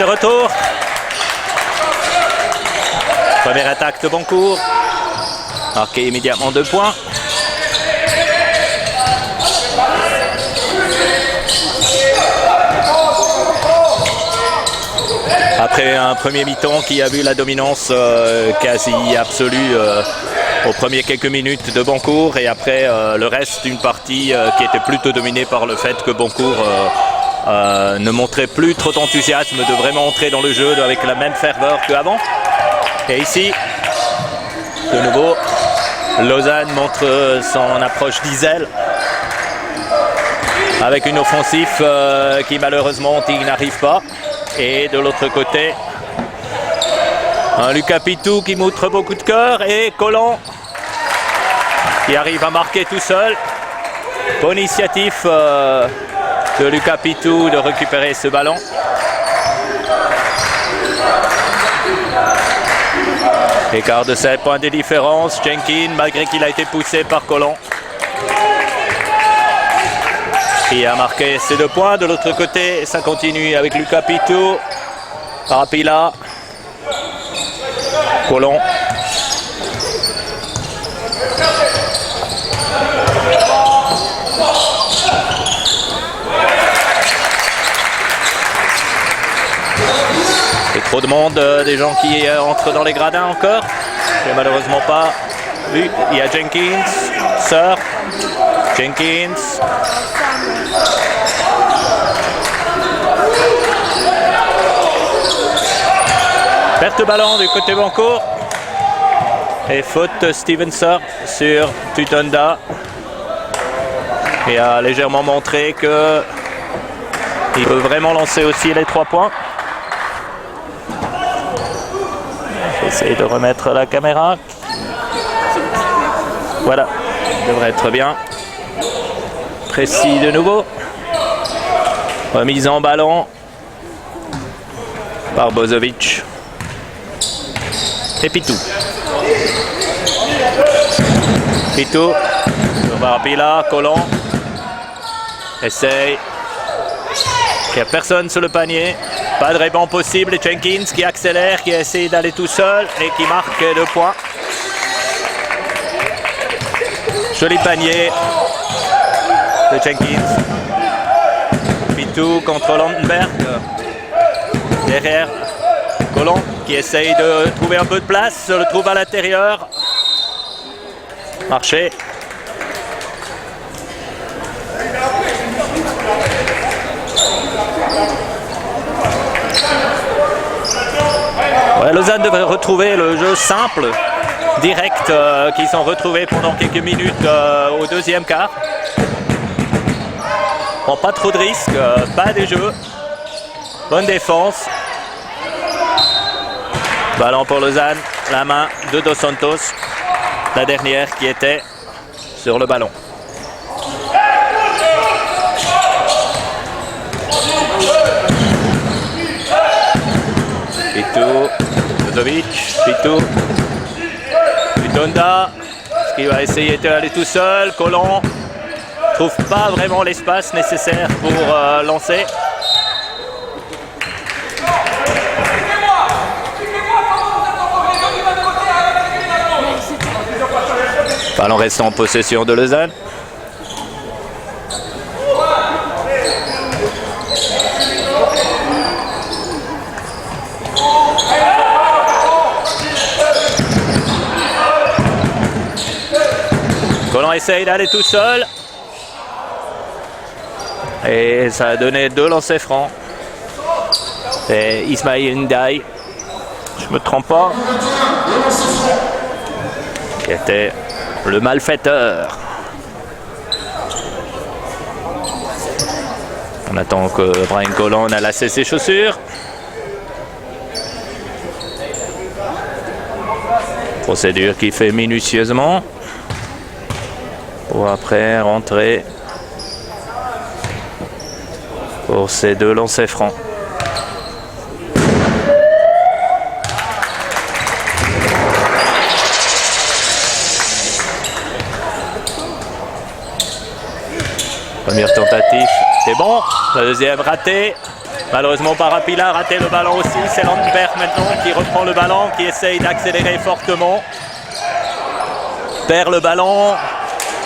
de retour. Première attaque de Boncourt. Marqué immédiatement 2 points. Après un premier mi-temps qui a vu la dominance quasi absolue aux premières quelques minutes de Boncourt, et après le reste d'une partie qui était plutôt dominée par le fait que Boncourt ne montrait plus trop d'enthousiasme de vraiment entrer dans le jeu avec la même ferveur qu'avant. Et ici, de nouveau, Lausanne montre son approche d'Isel avec une offensive qui malheureusement il n'arrive pas. Et de l'autre côté, un Lucas Pitou qui montre beaucoup de cœur, et Collant qui arrive à marquer tout seul. Bonne initiative de Lucas Pitou de récupérer ce ballon. Écart de 7 points de différence. Jenkins, malgré qu'il a été poussé par Collant, qui a marqué ces 2 points. De l'autre côté, ça continue avec Lucas Pitou, Rapila, Collant. Et trop de monde, des gens qui entrent dans les gradins encore. J'ai malheureusement pas vu. Il y a Jenkins, Sir, Jenkins. Perte de ballon du côté Boncourt. Et faute de Stevenson sur Tutonda. Et a légèrement montré que il peut vraiment lancer aussi les 3 points. J'essaie de remettre la caméra. Voilà, devrait être bien. Précis de nouveau. Remise en ballon par Bozovic. Et Pitou. Pitou. Sur Barbila, Collant. Essaye. Il n'y a personne sur le panier. Pas de rebond possible. Jenkins qui accélère, qui essaie d'aller tout seul et qui marque 2 points. Joli panier de Jenkins. Pitou contre Landenberg. Derrière, Collant qui essaye de trouver un peu de place, se le trouve à l'intérieur. Marché. Ouais, Lausanne devrait retrouver le jeu simple, direct, qu'ils ont retrouvé pendant quelques minutes au deuxième quart. Bon, pas trop de risques, pas des jeux. Bonne défense. Ballon pour Lausanne, la main de Dos Santos, la dernière qui était sur le ballon. Pitou, Bozovic, Pitou, Tutonda, qui va essayer d'aller tout seul. Collant trouve pas vraiment l'espace nécessaire pour lancer. Ballon restant en possession de Lausanne. Collant essaye d'aller tout seul. Et ça a donné 2 lancers francs. C'est Ismail Ndiaye, je me trompe pas, qui était le malfaiteur. On attend que Brian Collant a lassé ses chaussures. Procédure qu'il fait minutieusement pour après rentrer pour ces 2 lancers francs. Première tentative, c'est bon. La deuxième ratée. Malheureusement, Parapila a raté le ballon aussi. C'est Landberg maintenant qui reprend le ballon, qui essaye d'accélérer fortement. Perd le ballon.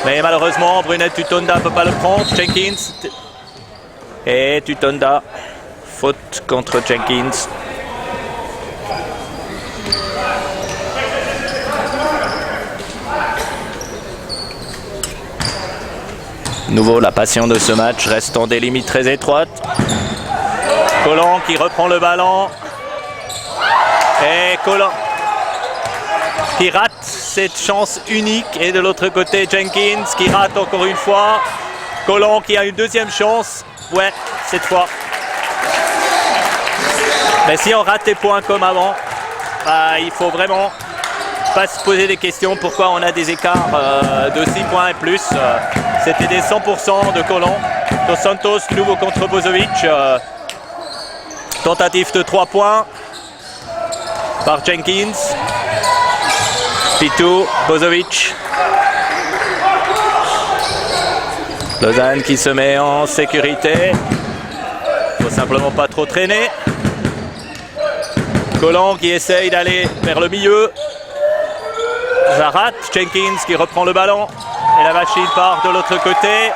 Mais malheureusement, Brunette Tutonda ne peut pas le prendre. Jenkins. Et Tutonda. Faute contre Jenkins. Nouveau, la passion de ce match reste dans des limites très étroites. Collant qui reprend le ballon. Et Collant qui rate cette chance unique. Et de l'autre côté, Jenkins qui rate encore une fois. Collant qui a une deuxième chance. Ouais, cette fois. Mais si on rate des points comme avant, il faut vraiment pas se poser des questions pourquoi on a des écarts de 6 points et plus. C'était des 100% de Collant. Dos Santos, nouveau contre Bozovic. Tentative de 3 points par Jenkins. Pitou, Bozovic. Lausanne qui se met en sécurité. Il ne faut simplement pas trop traîner. Collant qui essaye d'aller vers le milieu. Zarat, Jenkins qui reprend le ballon. Et la machine part de l'autre côté.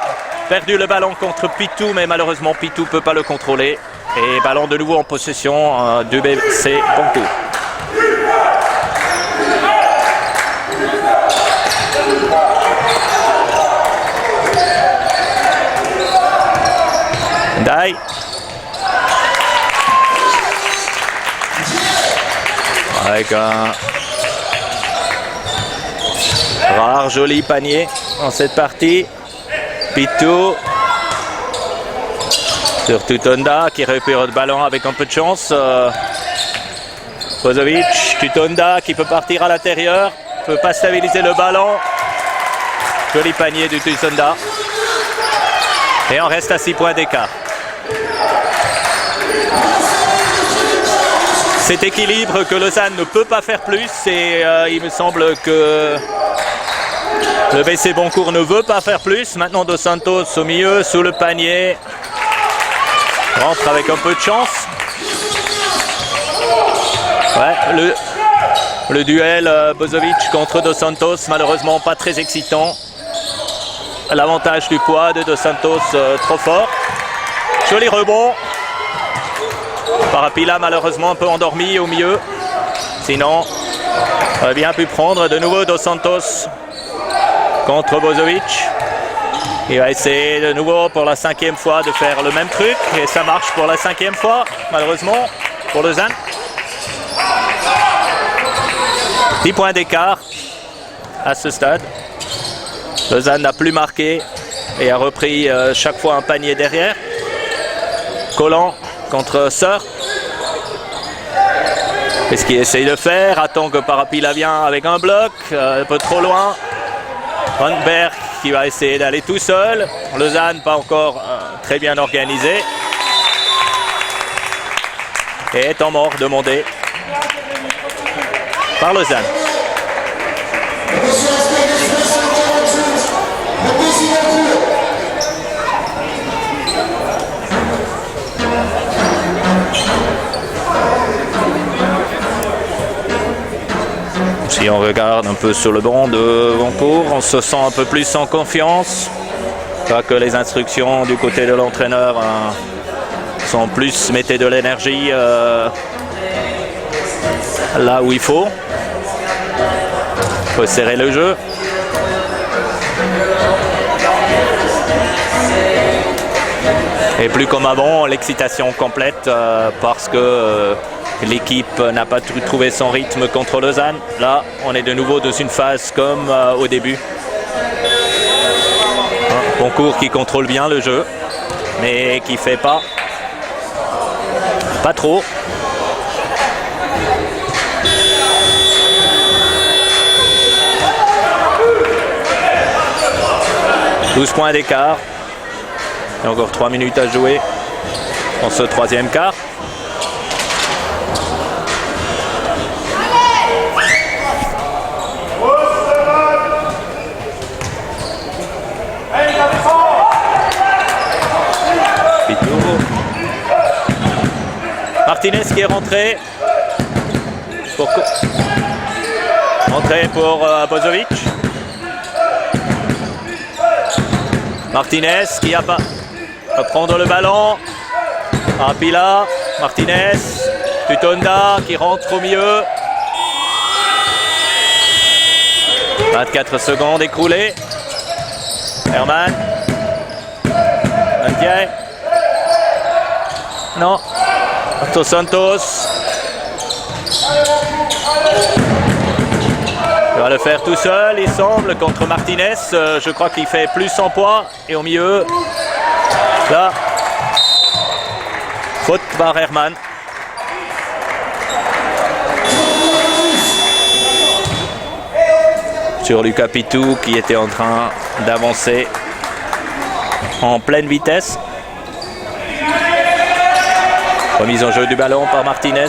Perdu le ballon contre Pitou, mais malheureusement Pitou ne peut pas le contrôler. Et ballon de nouveau en possession du BC Boncourt. Dai. Avec un rare joli panier dans cette partie. Pitou sur Tutonda qui récupère le ballon avec un peu de chance. Bozovic, Tutonda qui peut partir à l'intérieur, peut pas stabiliser le ballon. Joli panier du Tutonda. Et on reste à 6 points d'écart. Cet équilibre que Lausanne ne peut pas faire plus et il me semble que le BC Boncourt ne veut pas faire plus. Maintenant Dos Santos au milieu, sous le panier. Rentre avec un peu de chance. Ouais, le duel Bozovic contre Dos Santos, malheureusement pas très excitant. L'avantage du poids de Dos Santos trop fort. Joli rebond. Parapila malheureusement un peu endormi au milieu. Sinon, on aurait bien pu prendre de nouveau Dos Santos contre Bozovic. Il va essayer de nouveau pour la 5e fois de faire le même truc. Et ça marche pour la 5e fois, malheureusement, pour Lausanne. 10 points d'écart à ce stade. Lausanne n'a plus marqué et a repris chaque fois un panier derrière. Collant contre Sœur. Qu'est-ce qu'il essaye de faire? Attend que Parapila vient avec un bloc, un peu trop loin. Rundberg qui va essayer d'aller tout seul. Lausanne pas encore très bien organisé. Et temps mort demandé par Lausanne. Si on regarde un peu sur le banc de Boncourt, on se sent un peu plus en confiance. Pas que les instructions du côté de l'entraîneur sont plus mettez de l'énergie là où il faut. Il faut serrer le jeu. Et plus comme avant, l'excitation complète parce que l'équipe n'a pas trouvé son rythme contre Lausanne. Là, on est de nouveau dans une phase comme au début. Boncourt qui contrôle bien le jeu, mais qui ne fait pas trop. « 12 points d'écart. Il y a encore 3 minutes à jouer dans ce 3e quart. rentrée. Entrée pour Bozovic. Martinez qui va prendre le ballon. Arpila, Martinez, Tutonda qui rentre au milieu. 24 secondes écoulées. Herman. Nantier. Non. Dos Santos. Il va le faire tout seul, il semble, contre Martinez. Je crois qu'il fait plus en poids. Et au milieu, là, faute par Herman. Sur Lucas Pitou qui était en train d'avancer en pleine vitesse. Remise en jeu du ballon par Martinez.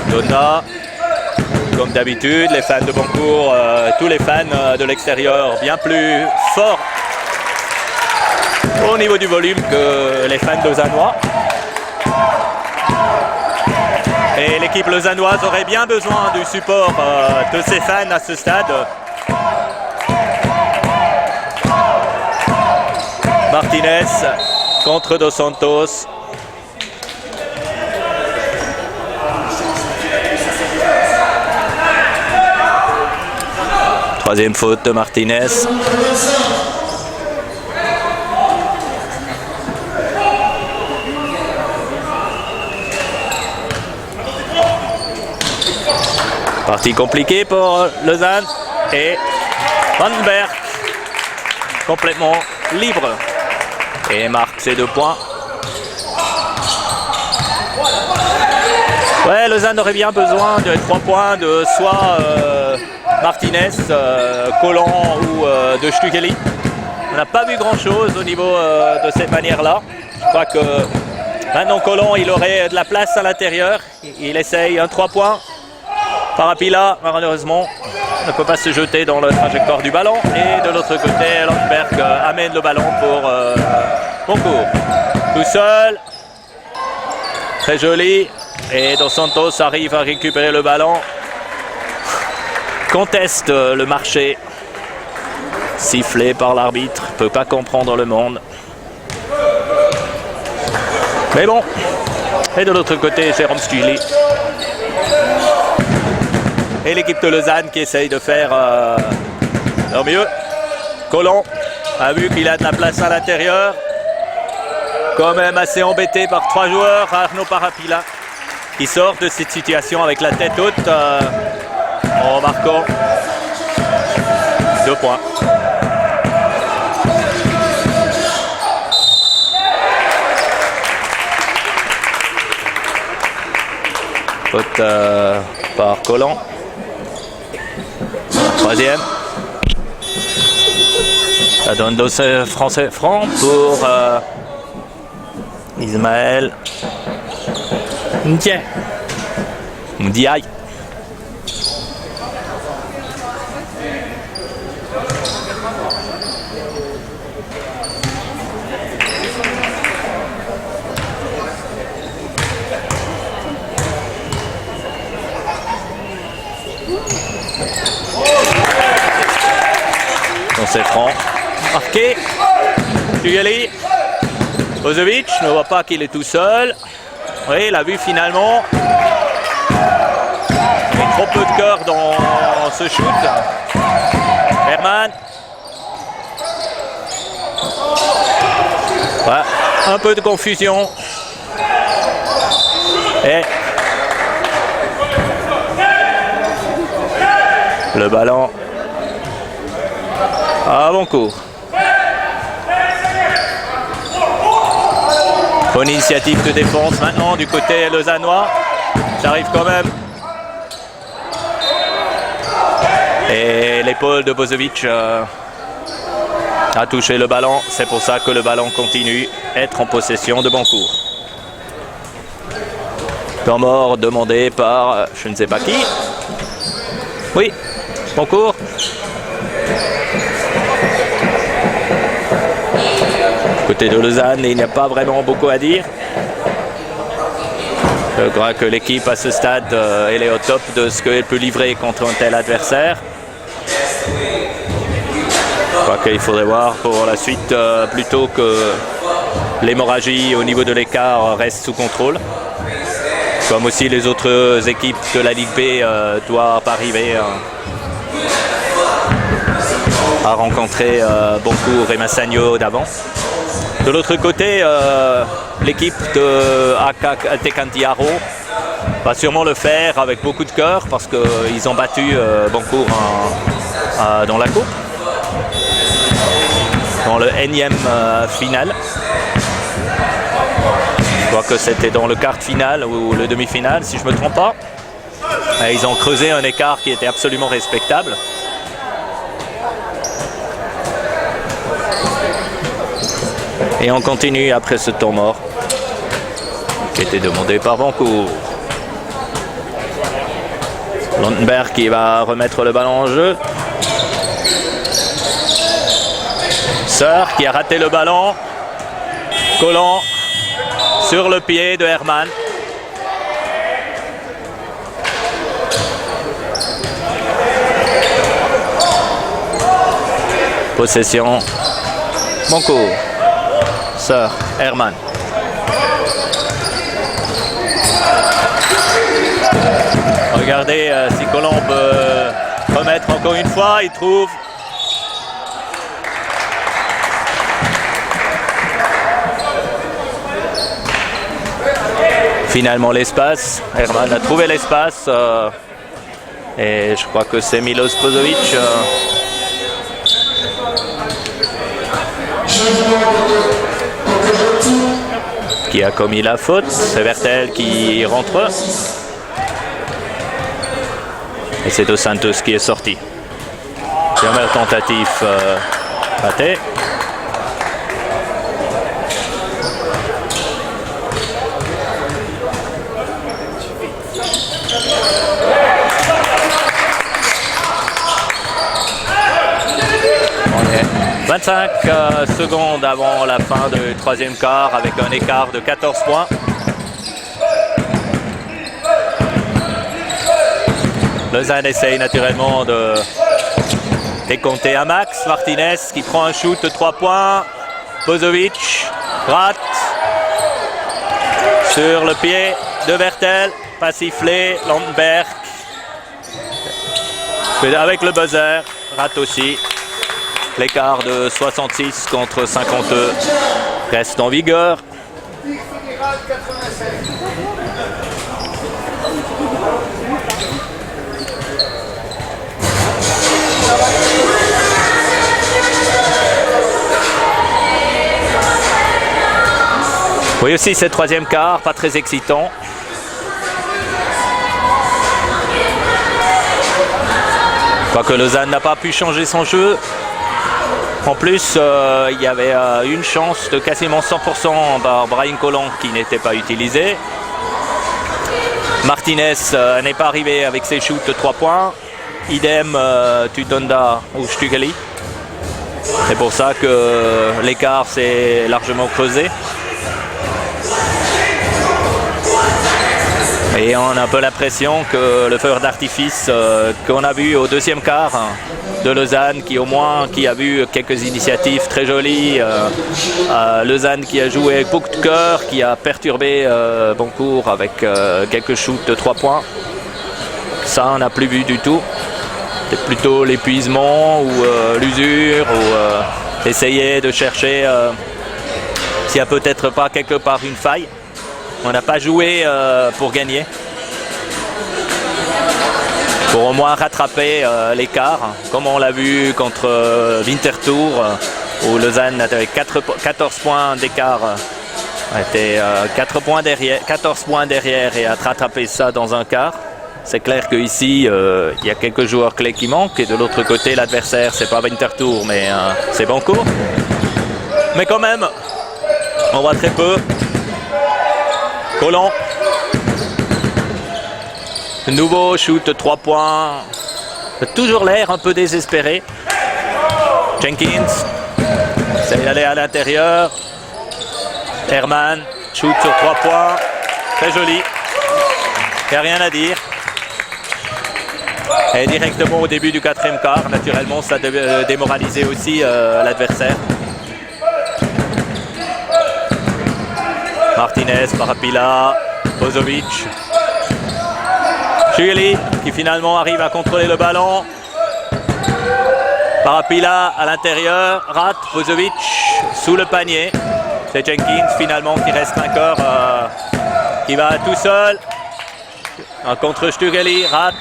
Donna, comme d'habitude, les fans de Boncourt, tous les fans de l'extérieur bien plus forts au niveau du volume que les fans lausannois. Et l'équipe lausannoise aurait bien besoin du support de ses fans à ce stade. Martinez contre Dos Santos. Troisième faute de Martinez. Partie compliquée pour Lausanne et Vandenberg complètement libre et marque ses 2 points. Ouais, Lausanne aurait bien besoin de 3 points de soit Martinez, Collant ou de Stugeli. On n'a pas vu grand chose au niveau de cette manière-là. Je crois que maintenant Collant, il aurait de la place à l'intérieur. Il essaye un 3 points. Parapila, malheureusement, ne peut pas se jeter dans la trajectoire du ballon. Et de l'autre côté, Landberg amène le ballon pour Boncourt. Tout seul. Très joli. Et Dos Santos arrive à récupérer le ballon. Conteste le marché. Sifflé par l'arbitre. Peut pas comprendre le monde. Mais bon. Et de l'autre côté, Jérôme Stugli. Et l'équipe de Lausanne qui essaye de faire leur mieux. Collant a vu qu'il a de la place à l'intérieur. Quand même assez embêté par 3 joueurs. Arnaud Parapila qui sort de cette situation avec la tête haute en marquant 2 points. Faute par Collant. Troisième. Ça donne 2 francs pour Ismaël Ndiaye. C'est franc. Marqué. Tugali. Bozovic ne voit pas qu'il est tout seul. Oui, il a vu finalement. Il y a trop peu de cœur dans ce shoot. Herman. Ouais, un peu de confusion. Et le ballon à Boncourt. Bonne initiative de défense maintenant du côté lausannois. Ça arrive quand même. Et l'épaule de Bozovic a touché le ballon. C'est pour ça que le ballon continue à être en possession de Boncourt. Temps mort demandé par je ne sais pas qui. Oui, Boncourt. Côté de Lausanne, il n'y a pas vraiment beaucoup à dire. Je crois que l'équipe à ce stade, elle est au top de ce qu'elle peut livrer contre un tel adversaire. Je crois qu'il faudrait voir pour la suite plutôt que l'hémorragie au niveau de l'écart reste sous contrôle. Comme aussi les autres équipes de la Ligue B doivent arriver à rencontrer Boncourt et Massagno d'avant. De l'autre côté, l'équipe de AK Tecantiaro va sûrement le faire avec beaucoup de cœur parce qu'ils ont battu Boncourt dans la coupe, dans le énième finale. Je crois que c'était dans le quart de finale ou le demi-finale, si je ne me trompe pas. Et ils ont creusé un écart qui était absolument respectable. Et on continue après ce temps mort qui était demandé par Boncourt. Landenberg qui va remettre le ballon en jeu. Sœur qui a raté le ballon. Collant sur le pied de Herman. Possession. Boncourt. Sœur, Herman. Regardez si Colomb peut remettre encore une fois, il trouve. Finalement l'espace, Herman a trouvé l'espace et je crois que c'est Milos Pozovic qui a commis la faute. C'est Vertel qui rentre. Et c'est Dos Santos qui est sorti. Première tentative ratée. On est 25 secondes avant la fin du troisième quart avec un écart de 14 points. Lausanne essaye naturellement de décompter à max. Martinez qui prend un shoot de 3 points. Pozovic rate sur le pied de Vertel. Pas sifflé. Landenberg avec le buzzer rate aussi. L'écart de 66 contre 52 reste en vigueur. Oui, aussi ce troisième quart, pas très excitant. Je crois que Lausanne n'a pas pu changer son jeu. En plus, il y avait une chance de quasiment 100% par Brian Colomb qui n'était pas utilisé. Martinez n'est pas arrivé avec ses shoots de 3 points. Idem Tutonda ou Stugeli. C'est pour ça que l'écart s'est largement creusé. Et on a un peu l'impression que le feu d'artifice qu'on a vu au deuxième quart de Lausanne, qui a vu quelques initiatives très jolies, Lausanne qui a joué avec beaucoup de cœur, qui a perturbé Boncourt avec quelques shoots de 3 points. Ça, on n'a plus vu du tout. C'est plutôt l'épuisement ou l'usure ou essayer de chercher s'il n'y a peut-être pas quelque part une faille. On n'a pas joué pour gagner. Pour au moins rattraper l'écart, comme on l'a vu contre Winterthur, où Lausanne avait 14 points d'écart, était 14 points derrière et a rattrapé ça dans un quart. C'est clair qu'ici, il y a quelques joueurs clés qui manquent. Et de l'autre côté, l'adversaire, c'est pas Winterthur, mais c'est Boncourt. Mais quand même, on voit très peu. Colomb. Nouveau shoot 3 points a toujours l'air un peu désespéré. Jenkins essaie d'aller à l'intérieur. Herman shoot sur 3 points. Très joli. Il n'y a rien à dire. Et directement au début du 4e quart, naturellement, ça a démoralisé aussi l'adversaire. Martinez, Parapila, Bozovic. Stugeli qui finalement arrive à contrôler le ballon. Parapila à l'intérieur, rate, Bozovic sous le panier. C'est Jenkins finalement qui reste vainqueur, qui va tout seul. Un contre Stugeli, rate.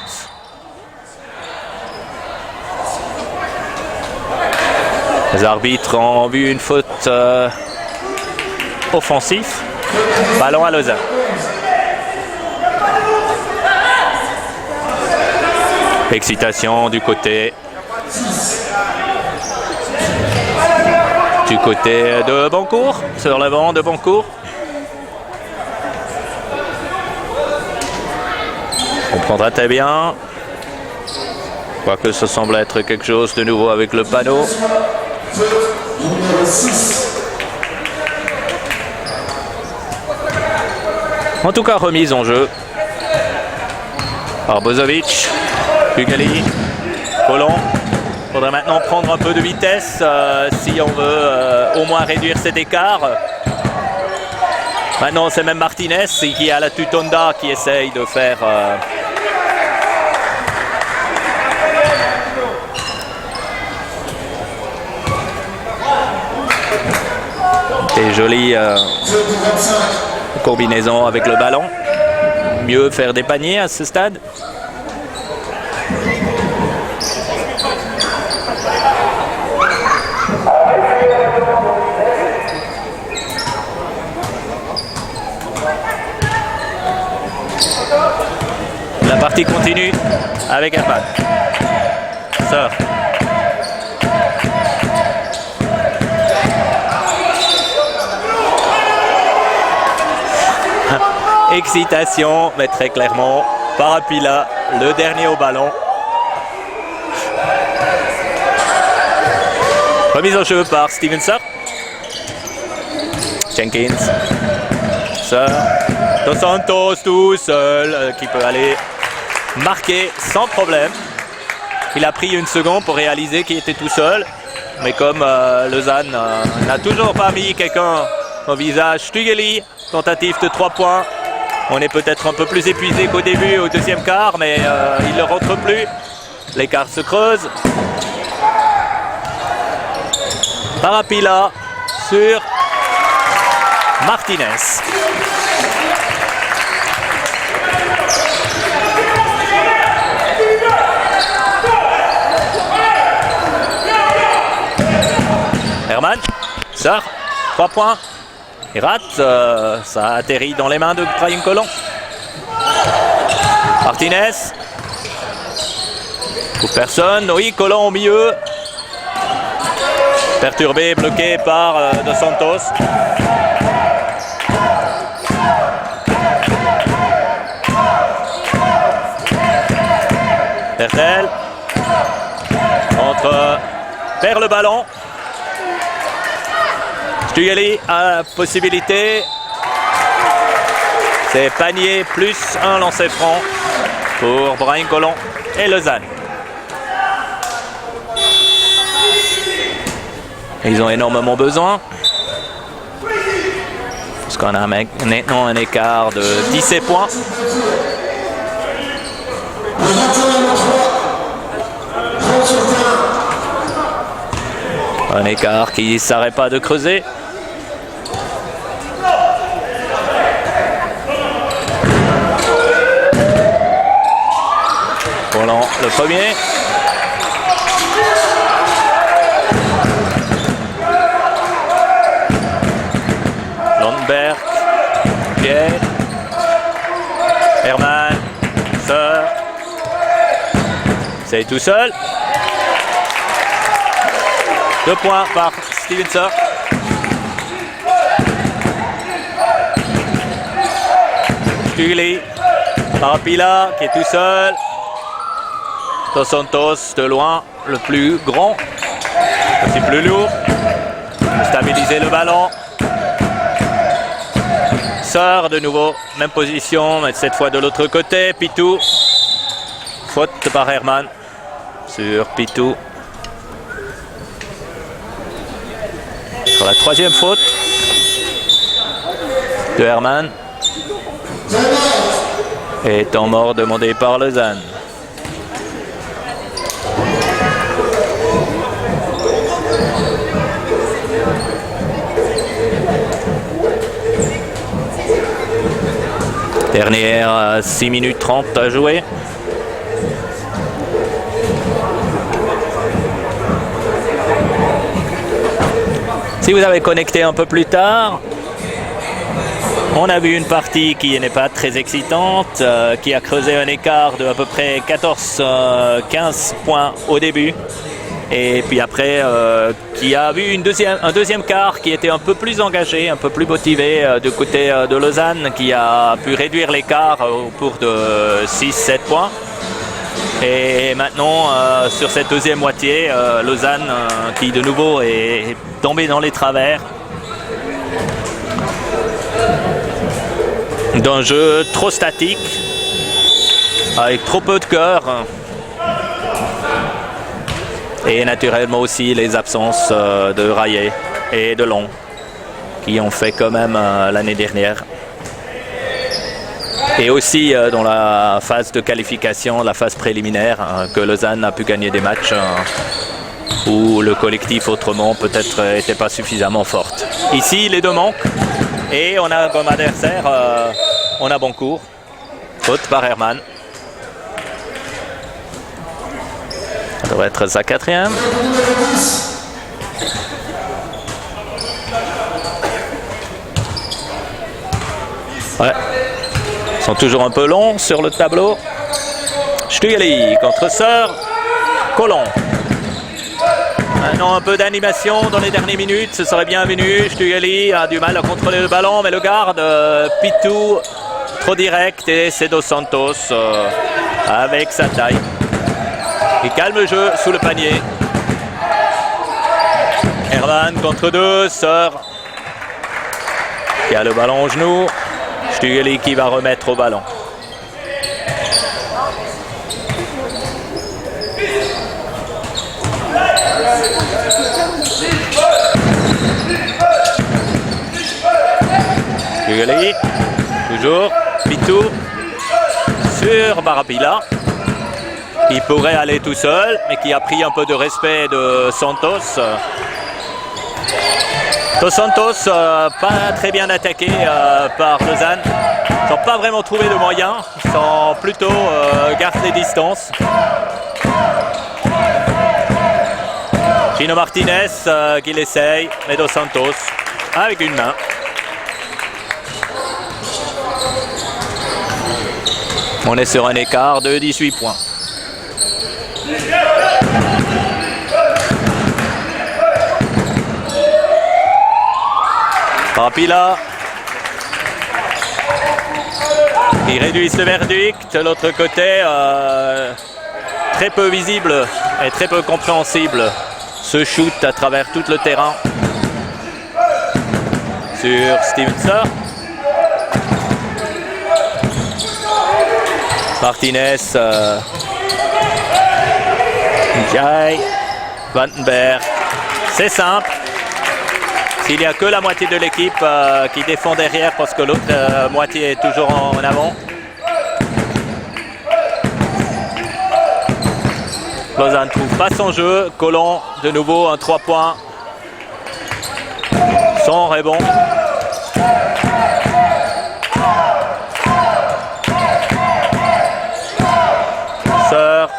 Les arbitres ont vu une faute offensive. Ballon à Lausanne. Excitation du côté de Bancourt, sur le banc de Bancourt. On comprendra très bien. Quoique ce semble être quelque chose de nouveau avec le panneau. En tout cas, remise en jeu par Bozovic, Stugeli, Colomb. Il faudrait maintenant prendre un peu de vitesse si on veut au moins réduire cet écart. Maintenant, c'est même Martinez qui a la Tutonda qui essaye de faire... des jolies combinaisons avec le ballon. Mieux faire des paniers à ce stade. La partie continue avec Herman. Sœur. Excitation, mais très clairement, Parapila, le dernier au ballon. Remise en jeu par Stevenson. Jenkins. Sœur. Dos Santos tout seul, qui peut aller marquer sans problème. Il a pris une seconde pour réaliser qu'il était tout seul. Mais comme Lausanne n'a toujours pas mis quelqu'un au visage, Stugeli, tentative de 3 points. On est peut-être un peu plus épuisé qu'au début, au 2e quart, mais il ne rentre plus. L'écart se creuse. Parapila sur Martinez. Herman, sort, 3 points. Il rate, ça atterrit dans les mains de Brian Colomb. Martinez. Trouve personne, oui, Colomb au milieu. Perturbé, bloqué par Dos Santos. Bertel. Perd le ballon. Stugeli a la possibilité. C'est panier plus un lancer franc pour Brian Colomb et Lausanne. Ils ont énormément besoin. Parce qu'on a maintenant un écart de 17 points. Un écart qui ne s'arrête pas de creuser. Roland, le premier. Lundberg, Pierre, Herman, Sœur. C'est tout seul. 2 points par Stevenson. Stugeli, Parapila qui est tout seul. Dos Santos de loin, le plus grand, aussi plus lourd. Stabiliser le ballon. Sort de nouveau, même position, mais cette fois de l'autre côté. Pitou. Faute par Herman sur Pitou. Sur la troisième faute de Herman. Et temps mort demandé par Lausanne. Dernière 6 minutes 30 à jouer. Si vous avez connecté un peu plus tard, on a vu une partie qui n'est pas très excitante, qui a creusé un écart de à peu près 14-15 points au début. Et puis après, qui a vu un deuxième quart qui était un peu plus engagé, un peu plus motivé du côté de Lausanne, qui a pu réduire l'écart au cours de 6-7 points. Et maintenant, sur cette deuxième moitié, Lausanne qui de nouveau est tombé dans les travers d'un jeu trop statique, avec trop peu de cœur. Et naturellement aussi les absences de Rayet et de Long, qui ont fait quand même l'année dernière. Et aussi dans la phase de qualification, la phase préliminaire, que Lausanne a pu gagner des matchs où le collectif autrement peut-être n'était pas suffisamment forte. Ici, les deux manquent et on a comme adversaire, on a Boncourt, faute par Herman. Ça devrait être sa quatrième. Ouais. Ils sont toujours un peu longs sur le tableau. Stüeli contre Sœur. Colomb. Maintenant un peu d'animation dans les dernières minutes, ce serait bienvenu. Stüeli a du mal à contrôler le ballon, mais le garde Pitou trop direct et c'est Dos Santos avec sa taille. Il calme le jeu sous le panier. Herman contre deux, Sœur qui a le ballon au genou. Stüeli qui va remettre au ballon. Stüeli, toujours Pitou sur Barapila, qui pourrait aller tout seul, mais qui a pris un peu de respect de Santos. Dos Santos, pas très bien attaqué par Lausanne. Ils n'ont pas vraiment trouvé de moyens. Ils sont plutôt gardent les distances. Gino Martinez qui l'essaye, mais Dos Santos avec une main. On est sur un écart de 18 points. Rapila. Ils réduisent le verdict. De l'autre côté, très peu visible et très peu compréhensible. Ce shoot à travers tout le terrain sur Stevenson. Martinez, Jai, Vandenberg. C'est simple. S'il n'y a que la moitié de l'équipe qui défend derrière parce que l'autre moitié est toujours en avant. Lausanne ne trouve pas son jeu. Colomb, de nouveau, un 3 points. Son rebond. Sœur.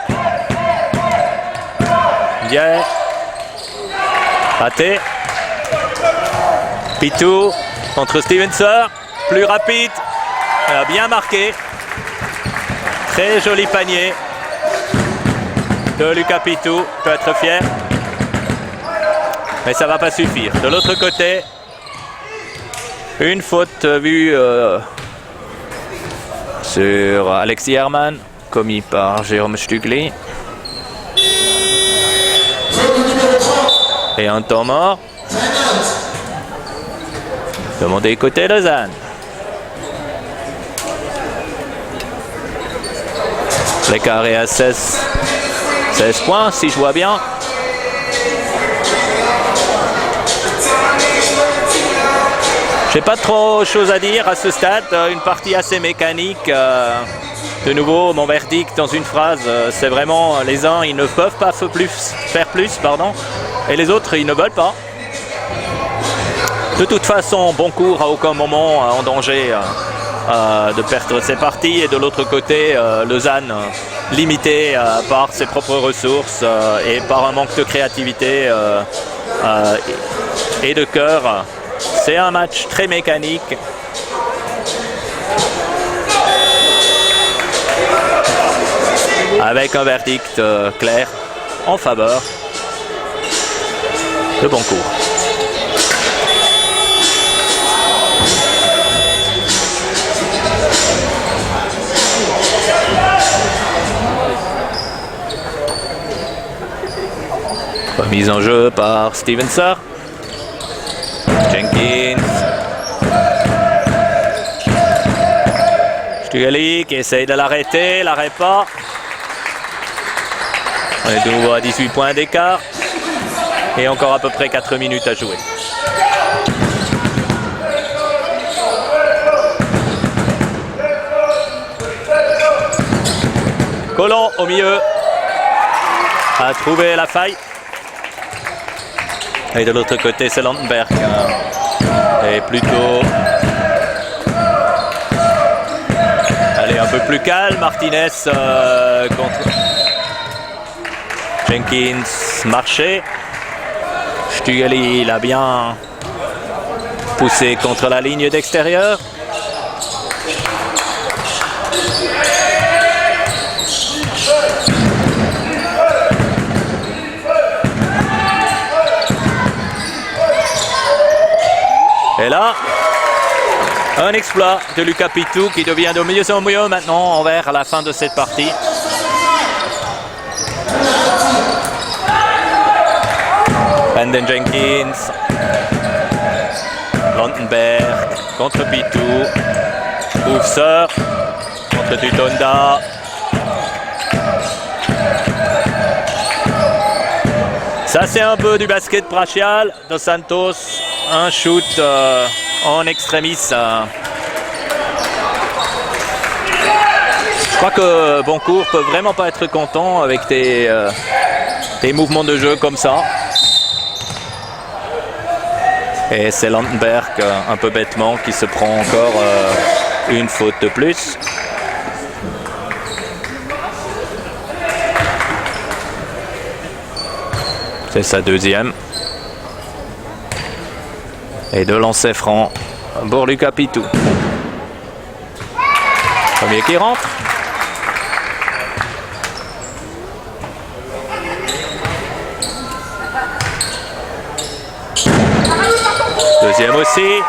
Dier. Raté. Pitou contre Stevenson, plus rapide, bien marqué. Très joli panier de Lucas Pitou, peut être fier. Mais ça ne va pas suffire. De l'autre côté, une faute vue sur Alexis Herman, commis par Jérôme Stügli. Et un temps mort. Demandez côté Lausanne. L'écart est à 16 points, si je vois bien. J'ai pas trop chose à dire à ce stade. Une partie assez mécanique. De nouveau, mon verdict dans une phrase, c'est vraiment les uns, ils ne peuvent pas faire plus, et les autres, ils ne veulent pas. De toute façon, Boncourt à aucun moment en danger de perdre ses parties, et de l'autre côté, Lausanne limité par ses propres ressources et par un manque de créativité et de cœur. C'est un match très mécanique. Avec un verdict clair en faveur de Boncourt. Remise en jeu par Stevenson. Jenkins. Stugali qui essaye de l'arrêter, l'arrête pas. On est de nouveau à 18 points d'écart. Et encore à peu près 4 minutes à jouer. Colon au milieu a trouvé la faille. Et de l'autre côté, c'est Landenberg. Et plutôt... Allez, un peu plus calme. Martinez contre... Jenkins marché. Stugali, il a bien poussé contre la ligne d'extérieur. Et là, un exploit de Lucas Pitou qui devient de mieux en mieux maintenant envers la fin de cette partie. Brandon Jenkins, Landenberg contre Pitou, Oufser contre Tutonda. Ça c'est un peu du basket brachial. Dos Santos, un shoot en extremis. Je crois que Boncourt peut vraiment pas être content avec des mouvements de jeu comme ça. Et c'est Landenberg, un peu bêtement, qui se prend encore une faute de plus. C'est sa deuxième. Et deux lancers francs pour Lucas Pitou. Premier qui rentre. Deuxième aussi.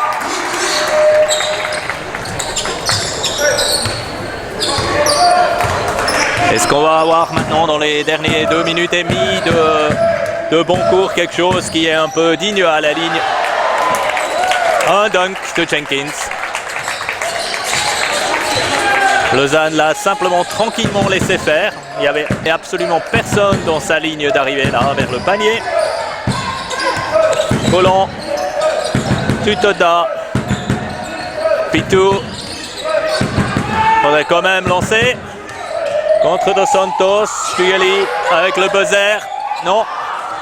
Est-ce qu'on va avoir maintenant dans les derniers 2 minutes et demie de Boncourt quelque chose qui est un peu digne à la ligne? Un dunk de Jenkins. Lausanne l'a simplement tranquillement laissé faire. Il n'y avait absolument personne dans sa ligne d'arrivée là vers le panier. Colon. Tutoda. Pitou. Faudrait quand même lancer. Contre Dos Santos. Stugali avec le buzzer. Non.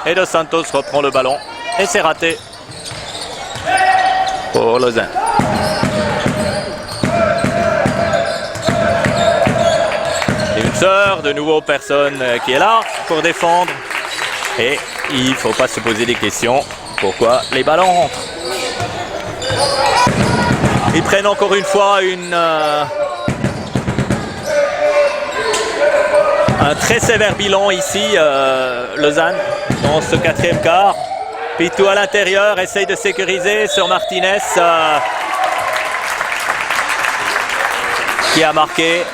Et Dos Santos reprend le ballon. Et c'est raté. Pour Lausanne. Une sœur, de nouveau personne qui est là pour défendre. Et il ne faut pas se poser des questions. Pourquoi les ballons rentrent? Ils prennent encore une fois un très sévère bilan ici, Lausanne, dans ce 4e quart. Pitou à l'intérieur, essaye de sécuriser sur Martinez, qui a marqué.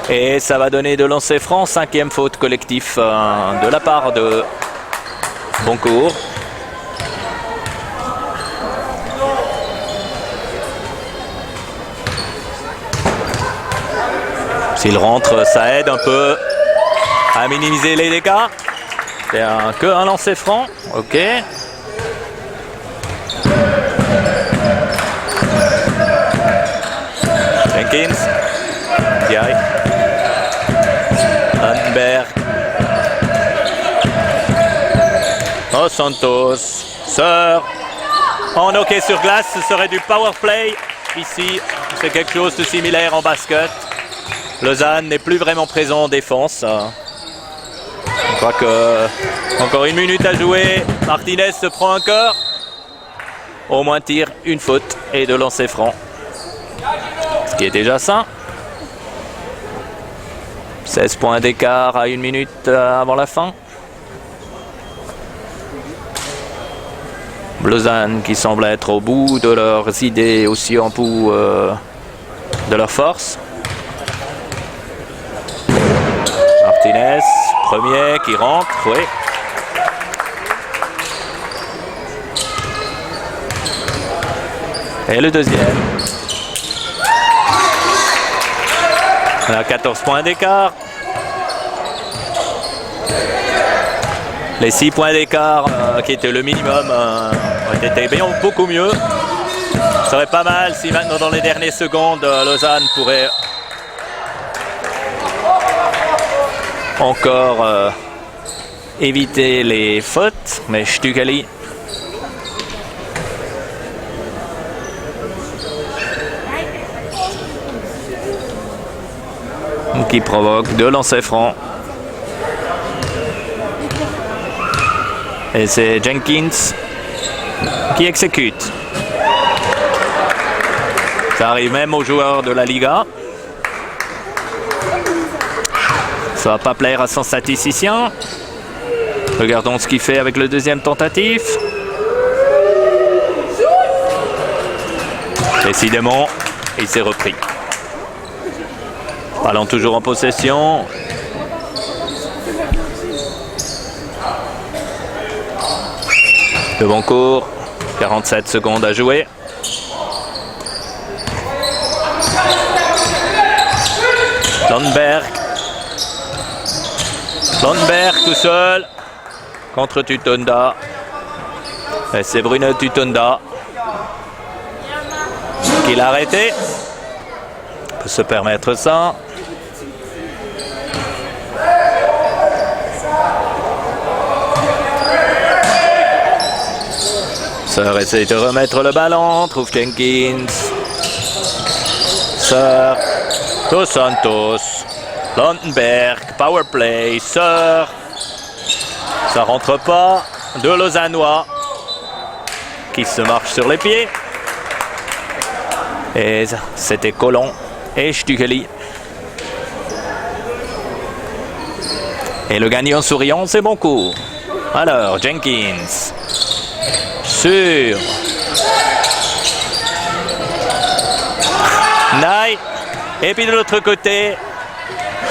Et ça va donner de lancer franc, 5e faute collectif de la part de Boncourt. S'il rentre, ça aide un peu à minimiser les dégâts. C'est que un lancer franc. Ok. Jenkins. Diaye. Lundberg. Dos Santos. Sœur. En hockey sur glace, ce serait du power play. Ici, c'est quelque chose de similaire en basket. Lausanne n'est plus vraiment présent en défense. Je crois que encore 1 minute à jouer. Martinez se prend un cœur. Au moins tir, une faute et 2 lancers francs. Ce qui est déjà ça. 16 points d'écart à 1 minute avant la fin. Lausanne qui semble être au bout de leurs idées, aussi en bout de leur force. Martinez, premier qui rentre, oui. Et le deuxième. On a 14 points d'écart. Les 6 points d'écart qui étaient le minimum ont été bien beaucoup mieux. Ça serait pas mal si maintenant dans les dernières secondes Lausanne pourrait encore éviter les fautes, mais Stugali qui provoque 2 lancers francs. Et c'est Jenkins qui exécute. Ça arrive même aux joueurs de la Liga. Ça va pas plaire à son statisticien. Regardons ce qu'il fait avec le deuxième tentative. Décidément, il s'est repris. Ballon toujours en possession. De Boncourt, 47 secondes à jouer. Lundberg. Lundberg tout seul contre Tutonda. Et c'est Bruno Tutonda qui l'a arrêté. On peut se permettre ça. Sœur essaye de remettre le ballon, trouve Jenkins. Sœur, Dos Santos, Lundberg, power play, Sœur. Ça rentre pas. 2 Lausannois qui se marchent sur les pieds. Et c'était Colomb et Stugali. Et le gagnant souriant, c'est Boncourt. Alors, Jenkins. Sur Nye. Et puis de l'autre côté,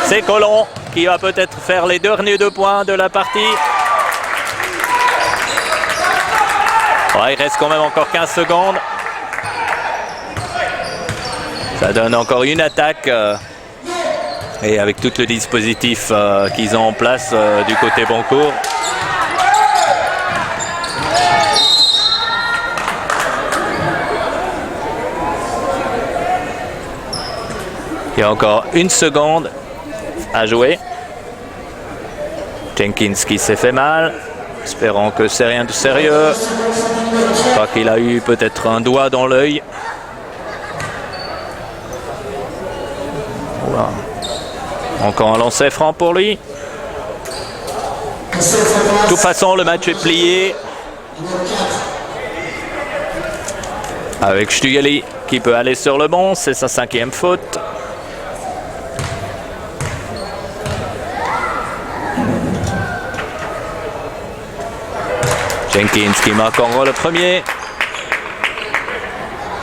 c'est Colomb qui va peut-être faire les derniers 2 points de la partie. Ouais, il reste quand même encore 15 secondes. Ça donne encore une attaque. Et avec tout le dispositif qu'ils ont en place du côté Boncourt. Il y a encore 1 seconde à jouer. Jenkins qui s'est fait mal. Espérons que c'est rien de sérieux. Je crois qu'il a eu peut-être un doigt dans l'œil. Voilà. Encore un lancer franc pour lui. De toute façon, le match est plié. Avec Stugali qui peut aller sur le banc. C'est sa 5e faute. Jenkins qui marque encore le premier.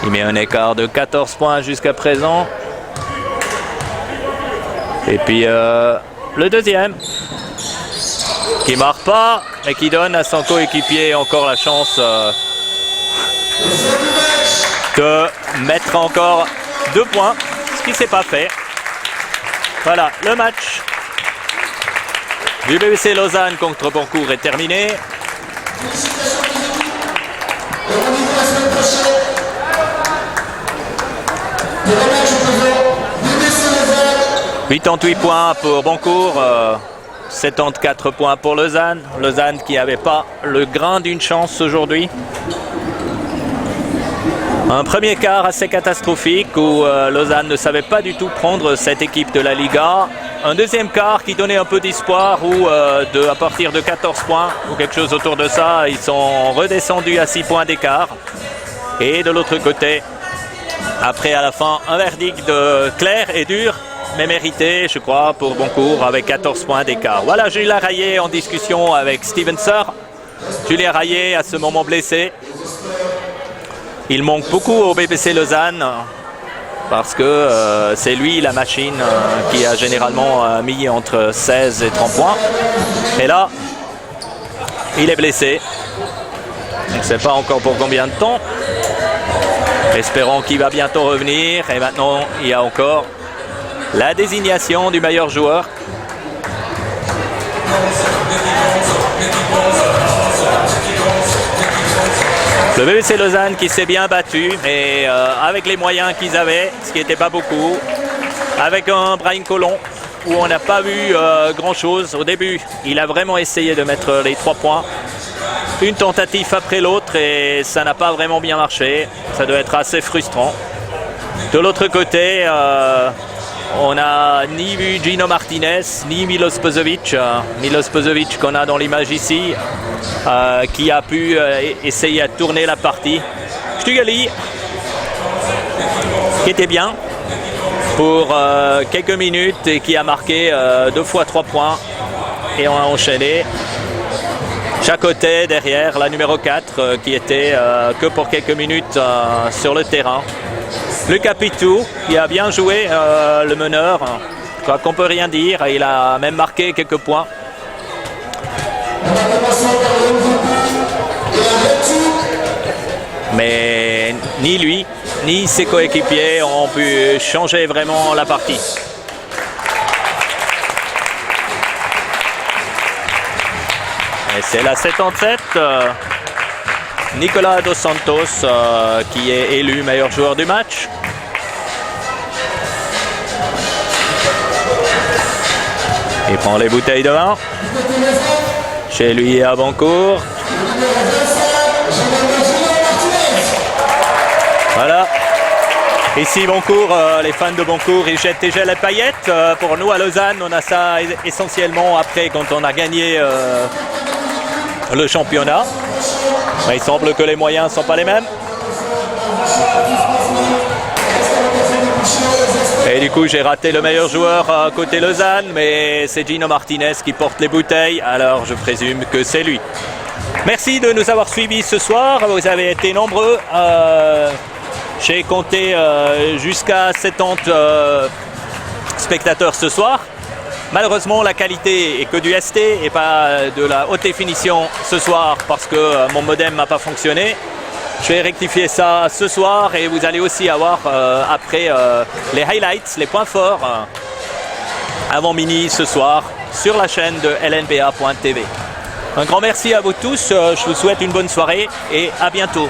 Il met un écart de 14 points jusqu'à présent. Et puis le deuxième qui marque pas. mais qui donne à son coéquipier encore la chance de mettre encore 2 points, ce qui ne s'est pas fait. Voilà, le match du BBC Lausanne contre Boncourt est terminé. Et on y va la semaine prochaine. Pour le match présent, BBC Lausanne. 88 points pour Boncourt, 74 points pour Lausanne. Lausanne qui n'avait pas le grain d'une chance aujourd'hui. Un premier quart assez catastrophique où Lausanne ne savait pas du tout prendre cette équipe de la Liga. Un deuxième quart qui donnait un peu d'espoir où à partir de 14 points ou quelque chose autour de ça, ils sont redescendus à 6 points d'écart. Et de l'autre côté, après à la fin, un verdict clair et dur, mais mérité, je crois, pour Boncourt avec 14 points d'écart. Voilà Julien Rayet en discussion avec Steven Sir. Julien Rayet à ce moment blessé. Il manque beaucoup au BBC Lausanne parce que c'est lui la machine qui a généralement mis entre 16 et 30 points. Et là, il est blessé. On ne sait pas encore pour combien de temps. Espérons qu'il va bientôt revenir. Et maintenant, il y a encore la désignation du meilleur joueur. Le BBC Lausanne qui s'est bien battu, mais avec les moyens qu'ils avaient, ce qui n'était pas beaucoup. Avec un Brian Colon où on n'a pas vu grand-chose. Au début, il a vraiment essayé de mettre les 3 points. Une tentative après l'autre et ça n'a pas vraiment bien marché. Ça doit être assez frustrant. De l'autre côté, on n'a ni vu Gino Martinez, ni Milos Pozovic. Milos Pozovic qu'on a dans l'image ici, qui a pu essayer à tourner la partie. Stugali, qui était bien pour quelques minutes et qui a marqué 2 fois 3 points. Et on a enchaîné. Chacotet derrière, la numéro 4, qui était que pour quelques minutes sur le terrain. Lucas Pitou, qui a bien joué, le meneur. Je crois qu'on ne peut rien dire. Il a même marqué quelques points. Mais ni lui, ni ses coéquipiers ont pu changer vraiment la partie. Et c'est la 77. Nicolas Dos Santos qui est élu meilleur joueur du match. Il prend les bouteilles de vin chez lui à Boncourt. Voilà. Ici Boncourt, les fans de Boncourt, ils jettent déjà les paillettes. Pour nous à Lausanne, on a ça essentiellement après quand on a gagné le championnat. Mais il semble que les moyens ne sont pas les mêmes. Et du coup, j'ai raté le meilleur joueur côté Lausanne, mais c'est Gino Martinez qui porte les bouteilles, alors je présume que c'est lui. Merci de nous avoir suivis ce soir, vous avez été nombreux. J'ai compté jusqu'à 70 spectateurs ce soir. Malheureusement, la qualité est que du ST et pas de la haute définition ce soir parce que mon modem n'a pas fonctionné. Je vais rectifier ça ce soir et vous allez aussi avoir après les highlights, les points forts avant mini ce soir sur la chaîne de lnba.tv. Un grand merci à vous tous, je vous souhaite une bonne soirée et à bientôt.